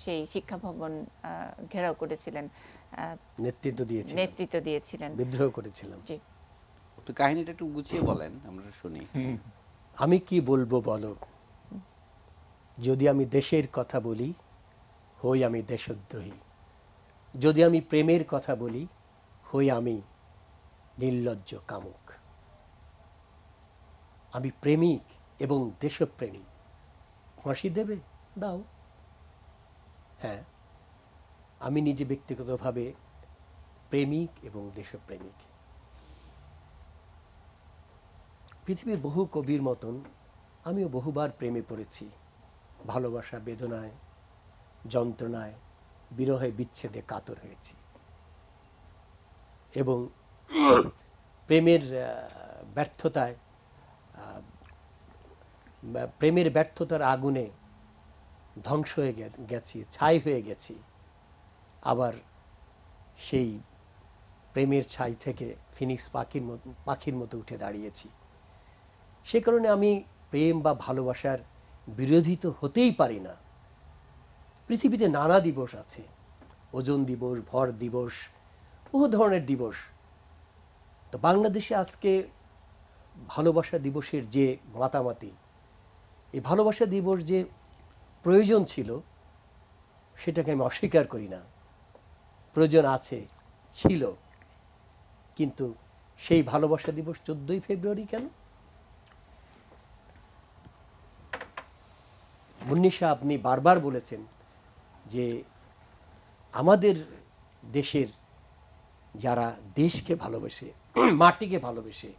সেই শিক্ষা ভবন ঘেরাও করেছিলেন, নেতৃত্ব দিয়েছিলেন, বিদ্রোহ করেছিলাম। জি, একটু কাহিনীটা একটু গুছিয়ে বলেন, আমরা শুনি। আমি কি বলবো বলো, যদি আমি দেশের কথা বলি হই আমি দেশদ্রোহী, যদি আমি প্রেমের কথা বলি হই আমি নির্লজ্জ কামুক। আমি প্রেমিক এবং দেশপ্রেমিক, ফাঁসি দেবে দাও। হ্যাঁ, আমি নিজে ব্যক্তিগতভাবে প্রেমিক এবং দেশপ্রেমিক। পৃথিবীর বহু কবির মতন আমিও বহুবার প্রেমে পড়েছি, ভালোবাসা বেদনায়, যন্ত্রণায়, বিরহে বিচ্ছেদে কাতর হয়েছি। এবং প্রেমের ব্যর্থতায়, প্রেমের ব্যর্থতার আগুনে ধ্বংস হয়ে গেছি, ছাই হয়ে গেছি। আবার সেই প্রেমের ছাই থেকে ফিনিক্স পাখির মতো উঠে দাঁড়িয়েছি। সে কারণে আমি প্রেম বা ভালোবাসার বিরোধী তো হতেই পারি না। পৃথিবীতে নানা দিবস আছে, ওজন দিবস, ভর দিবস, বহু ধরনের দিবস। তো বাংলাদেশে আজকে ভালোবাসা দিবসের যে মাতামাতি, এই ভালোবাসা দিবস যে প্রয়োজন ছিল সেটাকে আমি অস্বীকার করি না। প্রয়োজন আছে, ছিল, কিন্তু সেই ভালোবাসা দিবস 14ই ফেব্রুয়ারি কেন? মুন্নিশা, আপনি বারবার বলেছেন যে আমাদের দেশের যারা দেশকে ভালোবেসে, মাটিকে ভালোবেসে,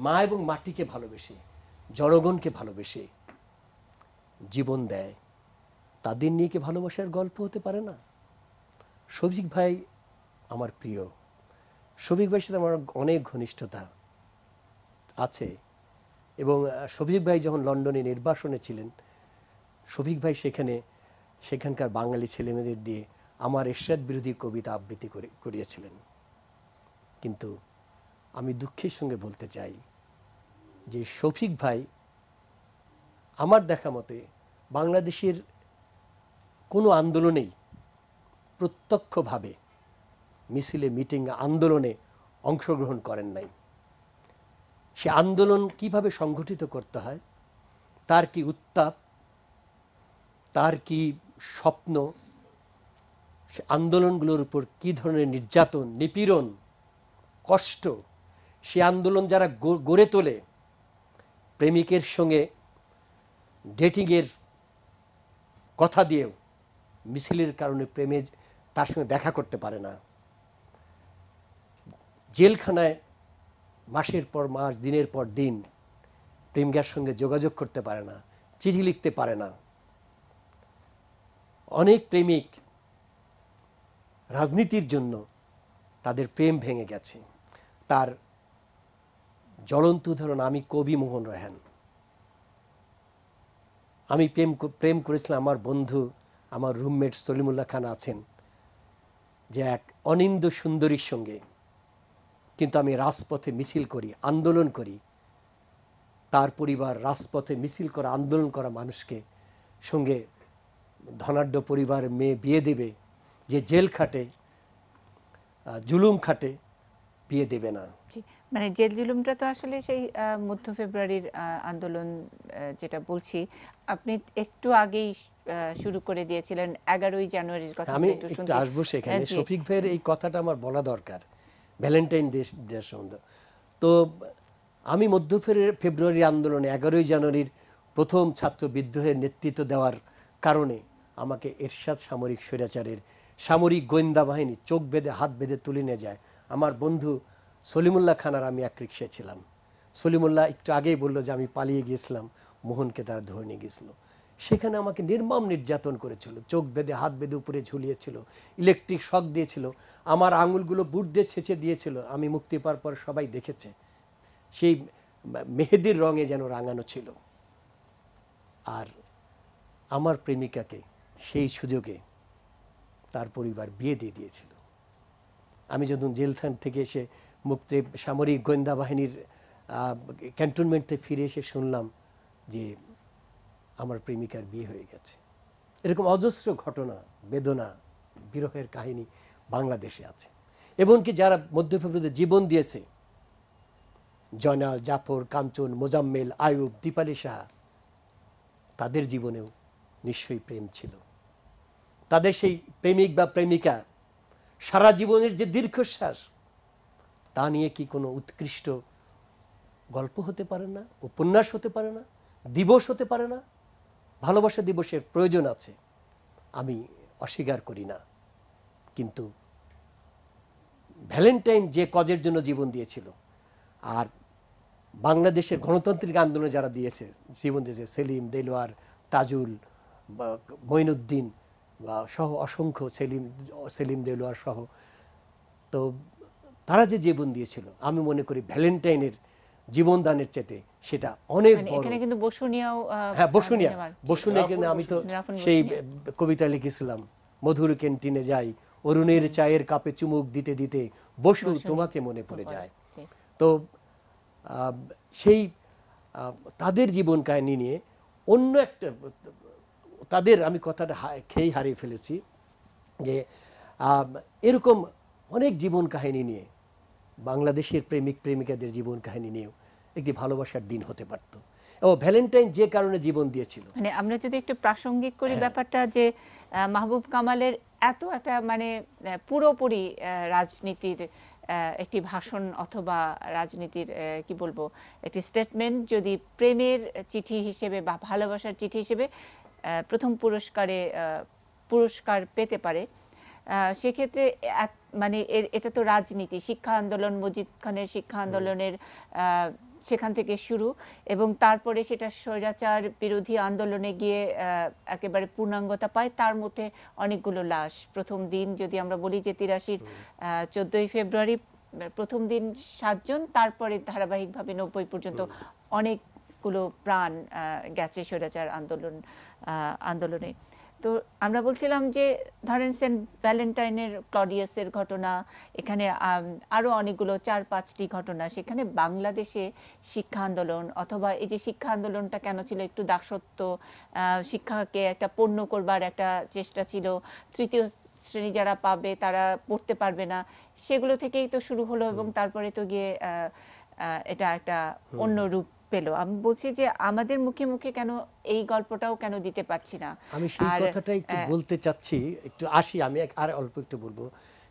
মা এবং মাটিকে ভালোবেসে, জনগণকে ভালোবেসে জীবন দেয়, তাদের নিয়ে কি ভালোবাসার গল্প হতে পারে না? শফিক ভাই আমার প্রিয়, শফিক ভাইয়ের সাথে আমার অনেক ঘনিষ্ঠতা আছে। এবং শফিক ভাই যখন লন্ডনে নির্বাসনে ছিলেন, শফিক ভাই সেখানকার বাঙালি ছেলেমেয়েদের দিয়ে আমার এরশাদ বিরোধী কবিতা আবৃত্তি করিয়েছিলেন। কিন্তু আমি দুঃখের সঙ্গে বলতে চাই যে শফিক ভাই আমার দেখা মতে বাংলাদেশের কোনো আন্দোলনেই প্রত্যক্ষভাবে মিছিলে, মিটিং, আন্দোলনে অংশগ্রহণ করেন নাই। সে আন্দোলন কিভাবে সংগঠিত করতে হয়, তার কি উত্তাপ, তার কি স্বপ্ন, সে আন্দোলনগুলোর উপর কী ধরনের নির্যাতন, নিপীড়ন, কষ্ট, সে আন্দোলন যারা গড়ে তোলে, প্রেমিকের সঙ্গে ডেটিংয়ের কথা দিয়েও মিছিলের কারণে প্রেমে তার সঙ্গে দেখা করতে পারে না, জেলখানায় মাসের পর মাস, দিনের পর দিন প্রেমিকার সঙ্গে যোগাযোগ করতে পারে না, চিঠি লিখতে পারে না। অনেক প্রেমিক রাজনীতির জন্য তাদের প্রেম ভেঙে গেছে। তার জ্বলন্ত উদাহরণ আমি কবি মোহন রায়হান। আমি প্রেম করেছিলাম, আমার বন্ধু, আমার রুমমেট সলিমুল্লাহ খান আছেন, যে এক অনিন্দ সুন্দরীর সঙ্গে। কিন্তু আমি রাজপথে মিছিল করি, আন্দোলন করি, তার পরিবার রাজপথে মিছিল করা, আন্দোলন করা মানুষকে সঙ্গে ধনাঢ্য পরিবারের মেয়ে বিয়ে দেবে, যে জেল খাটে, জুলুম খাটে, বিয়ে দেবে না। মানে জেল জুলুমটা তো আসলে সেই মধ্য ফেব্রুয়ারির আন্দোলন যেটা বলছি, আপনি একটু আগেই শুরু করে দিয়েছিলেন 11ই জানুয়ারির কথা। আমি একটু আসবো সেখানে। শফিক ভাইয়ের এই কথাটা আমার বলা দরকার, ভ্যালেন্টাইন ডে সম্বন্ধে। তো আমি মধ্য ফেব্রুয়ারি আন্দোলনে 11ই জানুয়ারির প্রথম ছাত্র বিদ্রোহের নেতৃত্ব দেওয়ার কারণে আমাকে এরশাদ সামরিক স্বৈরাচারের সামরিক গোয়েন্দা বাহিনী চোখ বেঁধে হাত বেঁধে তুলে নিয়ে যায়। আমার বন্ধু সলিমুল্লাহ খান আর আমি এক রিকশায় ছিলাম। সলিমুল্লাহ একটু আগেই বললো যে আমি পালিয়ে গিয়েছিলাম, মোহনকে তারা ধরে নিয়ে গিয়েছিল। সেখানে আমাকে নির্মম নির্যাতন করেছিল, চোখ বেঁধে হাত বেঁধে উপরে ঝুলিয়েছিল, ইলেকট্রিক শক দিয়েছিল, আমার আঙুলগুলো বুট দিয়ে ছেঁচে দিয়েছিল। আমি মুক্তি পাওয়ার পর সবাই দেখেছে, সেই মেহেদির রঙে যেন রাঙানো ছিল। আর আমার প্রেমিকাকে সেই সুযোগে তার পরিবার বিয়ে দিয়ে দিয়েছিল। আমি যখন জেলখান থেকে এসে মুক্তি সামরিক গোয়েন্দা বাহিনীর ক্যান্টনমেন্টে ফিরে এসে শুনলাম যে আমার প্রেমিকার বিয়ে হয়ে গেছে। এরকম অজস্র ঘটনা, বেদনা, বিরহের কাহিনী বাংলাদেশে আছে। এমনকি যারা মধ্য ফেব্রুয়ারিতে জীবন দিয়েছে, জয়নাল, জাফর, কাঞ্চন, মোজাম্মেল, আয়ুব, দীপালি সাহা, তাদের জীবনেও নিশ্চয়ই প্রেম ছিল। তাদের সেই প্রেমিক বা প্রেমিকা সারা জীবনের যে দীর্ঘশ্বাস, তা নিয়ে কি কোনো উৎকৃষ্ট গল্প হতে পারে না, উপন্যাস হতে পারে না, দিবস হতে পারে না? ভালোবাসা দিবসের প্রয়োজন আছে, আমি অস্বীকার করি না। কিন্তু ভ্যালেন্টাইন যে কজের জন্য জীবন দিয়েছিল, আর বাংলাদেশের গণতান্ত্রিক আন্দোলনে যারা দিয়েছে জীবন দিয়েছে, সেলিম, দেলোয়ার, তাজুল, মঈনুদ্দিন বা সহ অসংখ্য, সেলিম দেলোয়ার সহ, তো তারা যে জীবন দিয়েছিল, আমি মনে করি ভ্যালেন্টাইনের জীবনদানের চেতে সেটা অনেক বড়। এখানে কিন্তু বসুনিয়াও, হ্যাঁ, বসুনিয়া কিন্তু আমি তো সেই কবিতা লিখেছিলাম, মধুর ক্যান্টিনে যাই, অরুণের চায়ের কাপে চুমুক দিতে দিতে বসু তোমাকে মনে পড়ে যায়। তো সেই তাদের জীবন কাহিনী নিয়ে অন্য একটা, তাদের আমি কথাটা খেয়ে হারিয়ে ফেলেছি, যে এরকম অনেক জীবন কাহিনী নিয়ে, বাংলাদেশের প্রেমিক প্রেমিকাদের জীবন কাহিনী নিয়েও একটি ভালোবাসার দিন হতে পারত। এবং ভ্যালেন্টাইন যে কারণে জীবন দিয়েছিল, মানে আমরা যদি একটু প্রাসঙ্গিক করি ব্যাপারটা, যে মাহবুব কামালের এত একটা মানে পুরোপুরি রাজনীতির একটি ভাষণ অথবা রাজনীতির কি বলবো একটি স্টেটমেন্ট যদি প্রেমের চিঠি হিসেবে বা ভালোবাসার চিঠি হিসেবে প্রথম পুরস্কার পেতে পারে, সেক্ষেত্রে মানে এটা তো রাজনীতি, শিক্ষা আন্দোলন, মজিদ খানের শিক্ষা আন্দোলনের সেখান থেকে শুরু, এবং তারপরে সেটা স্বৈরাচার বিরোধী আন্দোলনে গিয়ে একেবারে পূর্ণাঙ্গতা পায়। তার মধ্যে অনেকগুলো লাশ। প্রথম দিন যদি আমরা বলি যে 83-র 14ই ফেব্রুয়ারি প্রথম দিন 7 জন, তারপরে ধারাবাহিকভাবে 90 পর্যন্ত অনেকগুলো প্রাণ গেছে স্বৈরাচার আন্দোলনে। তো আমরা বলছিলাম যে ধরেন সেন্ট ভ্যালেন্টাইনের, ক্লডিয়াসের ঘটনা, এখানে আরও অনেকগুলো 4-5টি ঘটনা, সেখানে বাংলাদেশে শিক্ষা আন্দোলন অথবা এই যে শিক্ষা আন্দোলনটা কেন ছিল, একটু দাসত্ব, শিক্ষাকে একটা পণ্য করবার একটা চেষ্টা ছিল, তৃতীয় শ্রেণী যারা পাবে তারা পড়তে পারবে না, সেগুলো থেকেই তো শুরু হলো, এবং তারপরে তো গিয়ে এটা একটা অন্য রূপ পেল। আমি বলছি যে আমাদের মুখে মুখে কেন এই গল্পটাও কেন দিতে পারছি না। আমি সেই কথাটা একটু বলতে চাচ্ছি, একটু আসি, আমি আর অল্প একটু বলবো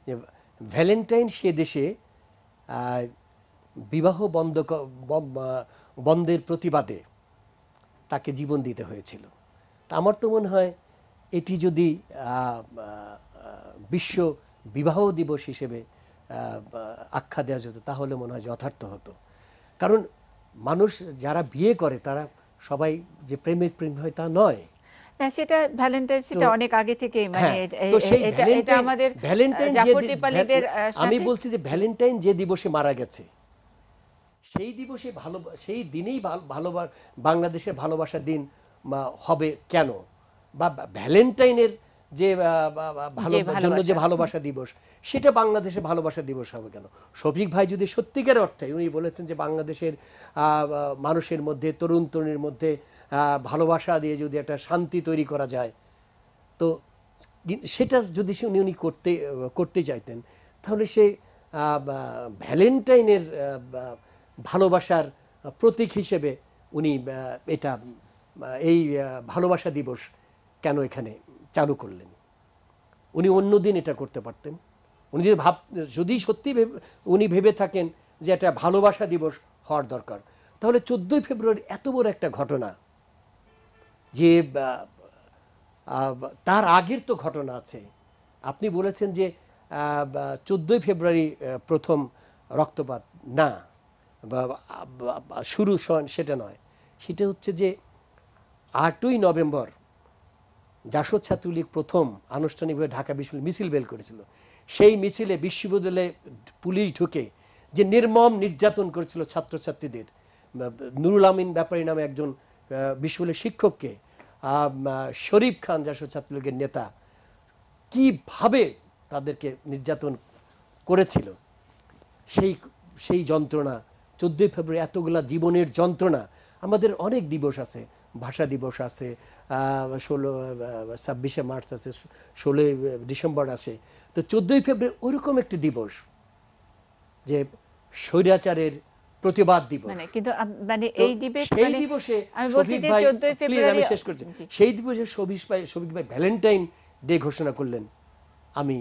যে ভ্যালেন্টাইন সে দেশে বিবাহ বন্ধের প্রতিবাদে তাকে জীবন দিতে হয়েছিল। তা আমার তো মনে হয় এটি যদি বিশ্ব বিবাহ দিবস হিসেবে আখ্যা দেওয়া যেত তাহলে মনে হয় যথার্থ হতো। কারণ মানুষ যারা বিয়ে করে তারা সবাই যে প্রেমের প্রেম হয় তা নয়। না, সেটা ভ্যালেন্টাইন, সেটা অনেক আগে থেকেই, মানে এটা আমাদের ভ্যালেন্টাইন, আমি বলছি যে ভ্যালেন্টাইন যে দিবসে মারা গেছে সেই দিবসে সেই দিনেই বাংলাদেশের ভালোবাসার দিন হবে কেন, বা ভ্যালেন্টাইনের যে জন্য যে ভালোবাসা দিবস সেটা বাংলাদেশে ভালোবাসা দিবস হবে কেন? শফিক ভাই যদি সত্যিকার অর্থে, উনি বলেছেন যে বাংলাদেশের মানুষের মধ্যে, তরুণ তরুণীর মধ্যে ভালোবাসা দিয়ে যদি একটা শান্তি তৈরি করা যায়, তো সেটা যদি উনি করতে চাইতেন, তাহলে সে ভ্যালেন্টাইনের ভালোবাসার প্রতীক হিসেবে উনি এই ভালোবাসা দিবস কেন এখানে চালু করলেন? উনি অন্যদিন এটা করতে পারতেন। উনি যদি সত্যি উনি ভেবে থাকেন যে এটা ভালোবাসা দিবস হওয়ার দরকার, তাহলে 14ই ফেব্রুয়ারি এত বড় একটা ঘটনা, যে তার আগের তো ঘটনা আছে। আপনি বলেছেন যে 14ই ফেব্রুয়ারি প্রথম রক্তপাত, না, শুরু সেটা নয়, সেটা হচ্ছে যে 8ই নভেম্বর জাসদ ছাত্রলীগ প্রথম আনুষ্ঠানিকভাবে ঢাকা বিশ্ববিদ্যালয়ে মিছিল বের করেছিল। সেই মিছিলে বিশ্ববিদ্যালয়ে পুলিশ ঢুকে যে নির্মম নির্যাতন করেছিল ছাত্রছাত্রীদের, নুরুল আমিন ব্যাপারী নামে একজন বিশ্ববিদ্যালয়ের শিক্ষককে শরীফ খান জাসদ ছাত্রলীগের নেতা কিভাবে তাদেরকে নির্যাতন করেছিল, সেই যন্ত্রণা 14ই ফেব্রুয়ারি, এতগুলা জীবনের যন্ত্রণা। আমাদের অনেক দিবস আছে, ভাষা দিবস আছে, 26শে মার্চ আছে, 16ই ডিসেম্বর আছে, তো 14ই ফেব্রুয়ারি ওইরকম একটি দিবস যে স্বৈরাচারের প্রতিবাদ দিবস। কিন্তু মানে এই দিবসে আমি বলছি যে 14ই ফেব্রুয়ারি আমি শেষ করছি, সেই দিবসে শফিক ভাই ভ্যালেন্টাইন ডে ঘোষণা করলেন। আমি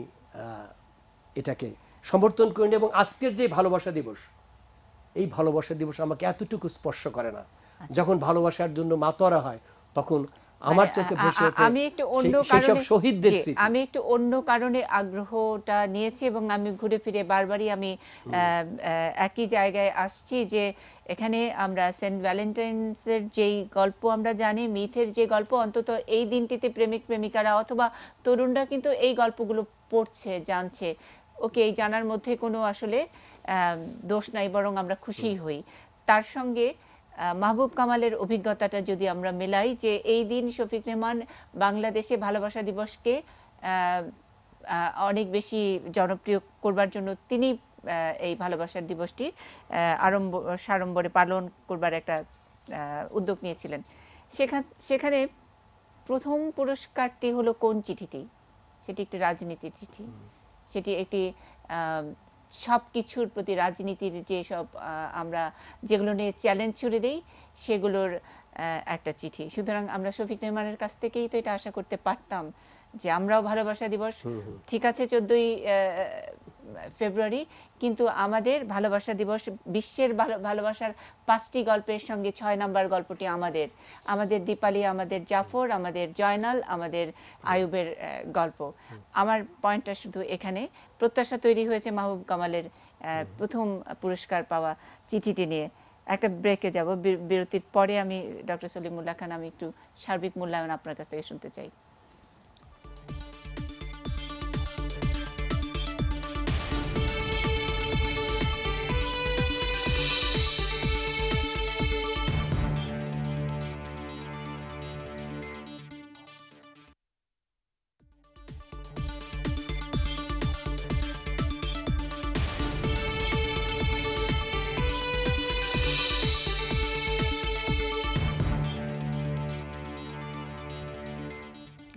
এটাকে সমর্থন করি না, এবং আজকের যে ভালোবাসা দিবস, এই ভালোবাসা দিবস আমাকে এতটুকু স্পর্শ করে না। যখন ভালোবাসার জন্য মাতোয়ারা হয় তখন আমার চোখে ভেসে ওঠে আমি একটু অন্য সেসব কারণে শহীদদের জি, স্মৃতি। আমি একটু অন্য কারণে আগ্রহটা নিয়েছি এবং আমি ঘুরে ফিরে বারবারই আমি একই জায়গায় আসছি যে এখানে আমরা সেন্ট ভ্যালেন্টাইন্সের যেই গল্প আমরা জানি, মিথের যে গল্প, অন্তত এই দিনটিতে প্রেমিক প্রেমিকারা অথবা তরুণরা কিন্তু এই গল্পগুলো পড়ছে, জানছে। ওকে, এই জানার মধ্যে কোনো আসলে দোষ নাই, বরং আমরা খুশি হই। তার সঙ্গে মাহবুব কামালের অভিজ্ঞতাটা যদি আমরা মেলাই, যে এই দিন শফিক রেহমান বাংলাদেশে ভালোবাসা দিবসকে অনেক বেশি জনপ্রিয় করবার জন্য তিনি এই ভালোবাসার দিবসটি সাড়ম্বরে পালন করবার একটা উদ্যোগ নিয়েছিলেন। সেখানে প্রথম পুরস্কারটি হলো কোন চিঠিটি? সেটি একটি রাজনীতির চিঠি, সেটি একটি সব কিছুর প্রতি রাজনীতির যেসব আমরা যেগুলো নিয়ে চ্যালেঞ্জ ছুড়ে দিই সেগুলোর একটা চিঠি। সুতরাং আমরা শফিক রেহমানের কাছ থেকেই তো এটা আশা করতে পারতাম যে আমরাও ভালোবাসা দিবস, ঠিক আছে 14ই ফেব্রুয়ারি, কিন্তু আমাদের ভালোবাসা দিবস বিশ্বের ভালোবাসার 5টি গল্পের সঙ্গে 6 নম্বর গল্পটি আমাদের দীপালি, আমাদের জাফর, আমাদের জয়নাল, আমাদের আয়ুবের গল্প। আমার পয়েন্টটা শুধু এখানে। প্রত্যাশা তৈরি হয়েছে মাহবুব কামালের প্রথম পুরস্কার পাওয়া চিঠিটি নিয়ে। একটা ব্রেকে যাব, বিরতির পরে আমি ডক্টর সলিমুল্লাহ খান, আমি একটু সার্বিক মূল্যায়ন আপনার কাছ থেকে শুনতে চাই।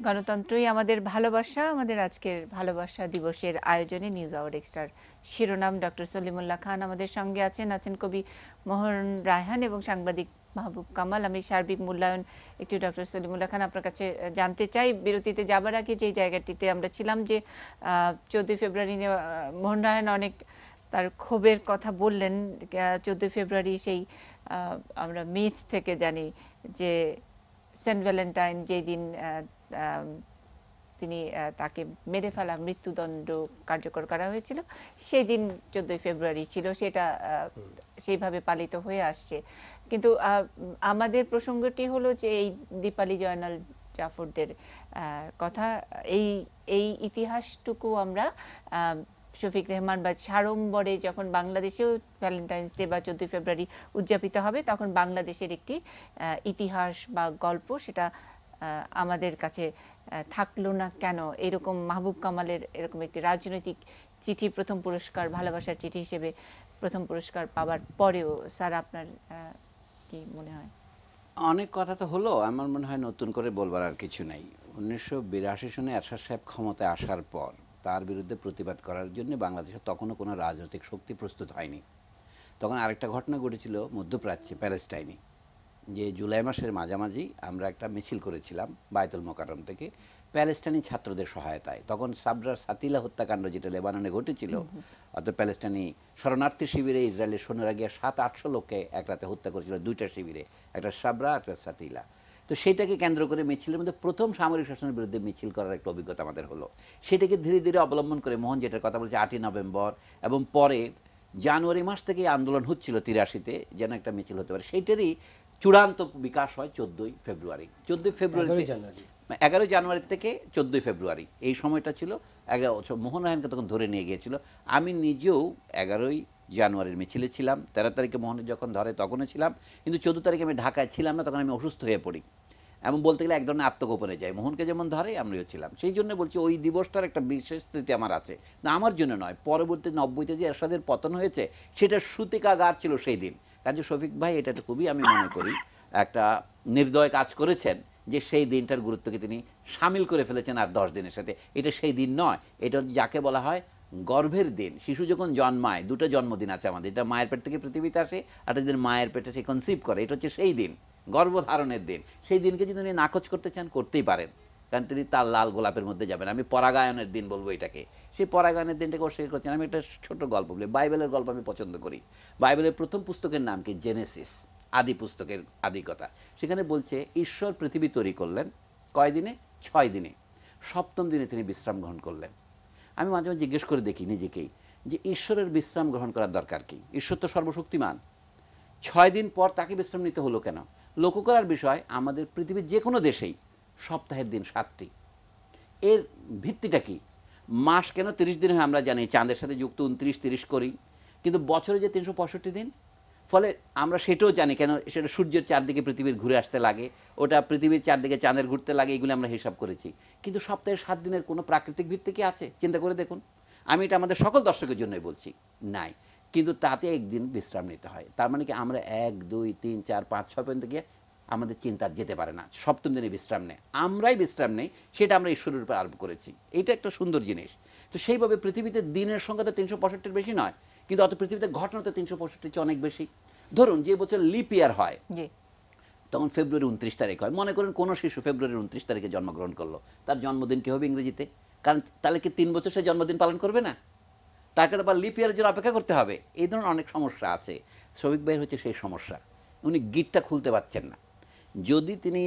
গণতন্ত্রই আমাদের ভালোবাসা, আমাদের আজকের ভালোবাসা দিবসের আয়োজনে নিউজ আওয়ার এক্সট্রার শিরোনাম। ডক্টর সলিমুল্লাহ খান আমাদের সঙ্গে আছেন কবি মোহন রায়হান এবং সাংবাদিক মাহবুব কামাল। আমি সার্বিক মূল্যায়ন একটু ডক্টর সলিমুল্লাহ খান আপনার কাছে জানতে চাই। বিরতিতে যাবার আগে যে জায়গাটিতে আমরা ছিলাম, যে 14 ফেব্রুয়ারি নিয়ে মোহন রায়হান অনেক তার ক্ষোভের কথা বললেন। 14 ফেব্রুয়ারি সেই আমরা মিথ থেকে জানি যে সেন্ট ভ্যালেন্টাইন যেই দিন তিনি তাকে মেরে ফেলা, মৃত্যুদণ্ড কার্যকর করা হয়েছিল, সেই দিন 14 ফেব্রুয়ারি ছিল। সেটা সেইভাবে পালিত হয়ে আসছে। কিন্তু আমাদের প্রসঙ্গটি হলো যে এই দীপালি, জয়নাল, জাফরদের কথা, এই ইতিহাসটুকু আমরা শফিক রেহমান বা সাড়ম্বরে যখন বাংলাদেশেও ভ্যালেন্টাইন্স ডে বা 14 ফেব্রুয়ারি উদযাপিত হবে, তখন বাংলাদেশের একটি ইতিহাস বা গল্প সেটা আমাদের কাছে থাকলো না কেন? এরকম মাহবুব কামালের এরকম একটি রাজনৈতিক চিঠি, প্রথম পুরস্কার, ভালোবাসার চিঠি হিসেবে প্রথম পুরস্কার পাওয়ার পরেও, স্যার আপনার কি মনে হয়? অনেক কথা তো হলো, আমার মনে হয় নতুন করে বলবার আর কিছু নাই। 1982 সনে এরশাদ সাহেব ক্ষমতায় আসার পর তার বিরুদ্ধে প্রতিবাদ করার জন্য বাংলাদেশে তখনও কোনো রাজনৈতিক শক্তি প্রস্তুত হয়নি। তখন আরেকটা ঘটনা ঘটেছিল মধ্যপ্রাচ্যে, প্যালেস্টাইনে, যে জুলাই মাসের মাঝামাঝি আমরা একটা মিছিল করেছিলাম বায়তুল মোকাররম থেকে প্যালেস্টাইনি ছাত্রদের সহায়তায়। তখন সাবরার সাতিলা হত্যাকাণ্ড যেটা লেবাননে ঘটেছিল, অর্থাৎ প্যালেস্টাইনি শরণার্থী শিবিরে ইসরায়েলের সৈন্যরা গিয়ে 700-800 লোককে এক রাতে হত্যা করেছিল, 2টা শিবিরে, একটা সাবরা, একটা সাতিলা। তো সেটাকে কেন্দ্র করে মিছিলের মধ্যে প্রথম সামরিক শাসনের বিরুদ্ধে মিছিল করার একটা অভিজ্ঞতা আমাদের হলো। সেটাকে ধীরে ধীরে অবলম্বন করে মোহন যেটার কথা বলছে 8ই নভেম্বর, এবং পরে জানুয়ারি মাস থেকে আন্দোলন হচ্ছিল 83-তে যেন একটা মিছিল হতে পারে, সেইটারই চূড়ান্ত বিকাশ হয় 14 ফেব্রুয়ারি। 14 ফেব্রুয়ারি 11 জানুয়ারি থেকে 14 ফেব্রুয়ারি এই সময়টা ছিল। মোহন রায়হানকে তখন ধরে নিয়ে গিয়েছিল। আমি নিজেও 11 জানুয়ারির মিছিলে ছিলাম, 13 তারিখে মোহনের যখন ধরে তখনও ছিলাম, কিন্তু 14 তারিখে আমি ঢাকায় ছিলাম না, তখন আমি অসুস্থ হয়ে পড়ি। এমন বলতে গেলে এক ধরনের আত্মগোপনে যাই। মোহনকে যেমন ধরে আমরাও ছিলাম। সেই জন্য বলছি ওই দিবসটার একটা বিশেষ স্মৃতি আমার আছে। না, আমার জন্য নয়, পরবর্তী 90-তে যে এরশাদের পতন হয়েছে সেটার সূতিকাগার ছিল সেই দিন। কাজে শফিক ভাই এটা খুবই, আমি মনে করি, একটা নির্দয় কাজ করেছেন যে সেই দিনটার গুরুত্বকে তিনি সামিল করে ফেলেছেন আর 10 দিনের সাথে। এটা সেই দিন নয়, এটা যাকে বলা হয় গর্ভের দিন। শিশু যখন জন্মায়, 2টা জন্মদিন আছে আমাদের, এটা মায়ের পেট থেকে পৃথিবীতে আসে, আর যেদিন মায়ের পেটে সে কনসিভ করে, এটা হচ্ছে সেই দিন, গর্ভধারণের দিন। সেই দিনকে যদি উনি নাকচ করতে চান করতেই পারেন, কারণ তিনি তার লাল গোলাপের মধ্যে যাবেন। আমি পরাগায়নের দিন বলবো এটাকে। সেই পরাগায়নের দিনটাকে অস্বীকার করছেন। আমি একটা ছোট গল্প বলি, বাইবেলের গল্প আমি পছন্দ করি। বাইবেলের প্রথম পুস্তকের নাম কি? জেনেসিস, আদি পুস্তকের আদি কথা। সেখানে বলছে ঈশ্বর পৃথিবী তৈরি করলেন কয় দিনে? 6 দিনে। 7ম দিনে তিনি বিশ্রাম গ্রহণ করলেন। আমি মাঝে মাঝে জিজ্ঞেস করে দেখি নিজেকেই যে ঈশ্বরের বিশ্রাম গ্রহণ করার দরকার কি? ঈশ্বর তো সর্বশক্তিমান, 6 দিন পর তাকে বিশ্রাম নিতে হলো কেন? লক্ষ্য করার বিষয়, আমাদের পৃথিবীর যে কোনো দেশেই সপ্তাহের দিন 7টি। এর ভিত্তিটা কি? মাস কেন 30 দিন হয় আমরা জানি, চাঁদের সাথে যুক্ত 29-30 করি, কিন্তু বছরে যে 365 দিন, ফলে আমরা সেটাও জানি কেন, সেটা সূর্যের চারদিকে পৃথিবীর ঘুরে আসতে লাগে, ওটা পৃথিবীর চারদিকে চাঁদের ঘুরতে লাগে, এগুলো আমরা হিসাব করেছি। কিন্তু সপ্তাহে 7 দিনের কোনো প্রাকৃতিক ভিত্তি কি আছে? চিন্তা করে দেখুন। আমি এটা আমাদের সকল দর্শকের জন্যই বলছি, নাই। কিন্তু তাতে একদিন বিশ্রাম নিতে হয়। তার মানে কি আমরা 1, 2, 3, 4, 5, 6 পর্যন্ত গিয়ে আমাদের চিন্তা যেতে পারে না, 7ম দিনে বিশ্রাম নেয়, আমরাই বিশ্রাম নেই, সেটা আমরা ঈশ্বরের উপর আরোপ করেছি। এটা একটা সুন্দর জিনিস। তো সেইভাবে পৃথিবীতে দিনের সংখ্যা তো 365-র বেশি নয়, কিন্তু অত পৃথিবীতে ঘটনা তো 365-র চেয়ে অনেক বেশি। ধরুন যে বছর লিপ ইয়ার হয় তখন ফেব্রুয়ারি 29 তারিখ হয়। মনে করেন কোনো শিশু ফেব্রুয়ারি 29 তারিখে জন্মগ্রহণ করলো, তার জন্মদিন কী হবে ইংরেজিতে? কারণ তাহলে কি 3 বছর সে জন্মদিন পালন করবে না? তাকে তো আবার লিপ ইয়ারের জন্য অপেক্ষা করতে হবে। এই ধরনের অনেক সমস্যা আছে। শফিক ভাইয়ের হচ্ছে সেই সমস্যা, উনি গিটটা খুলতে পারছেন না। যদি তিনি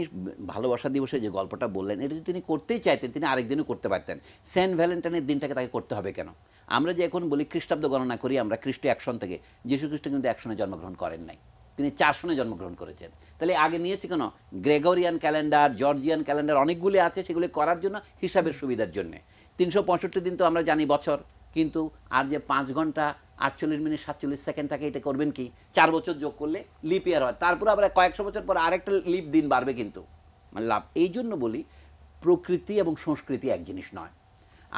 ভালোবাসা দিবসে যে গল্পটা বললেন, এটা যদি তিনি করতেই চাইতেন, তিনি আরেকদিনও করতে পারতেন। সেন্ট ভ্যালেন্টাইনের দিনটাকে তাকে করতে হবে কেন? আমরা যে এখন বলি খ্রিস্টাব্দ গণনা করি আমরা খ্রিস্ট 1 সন থেকে, যীশু খ্রিস্ট কিন্তু 1 সনে জন্মগ্রহণ করেন নাই, তিনি 4 সনে জন্মগ্রহণ করেছেন। তাহলে আগে নিয়েছে কেন? গ্রেগরিয়ান ক্যালেন্ডার, জর্জিয়ান ক্যালেন্ডার অনেকগুলি আছে, সেগুলি করার জন্য, হিসাবের সুবিধার জন্য। 365 দিন তো আমরা জানি বছর, কিন্তু আর যে 5 ঘন্টা 48 মিনিট 47 সেকেন্ড থাকে, এটা করবেন কি? 4 বছর যোগ করলে লিপ ইয়ার হয়, তারপর আবার কয়েকশো বছর পর আরেকটা লিপ দিন বাড়বে, কিন্তু মানে লাভ। এই জন্য বলি প্রকৃতি এবং সংস্কৃতি এক জিনিস নয়।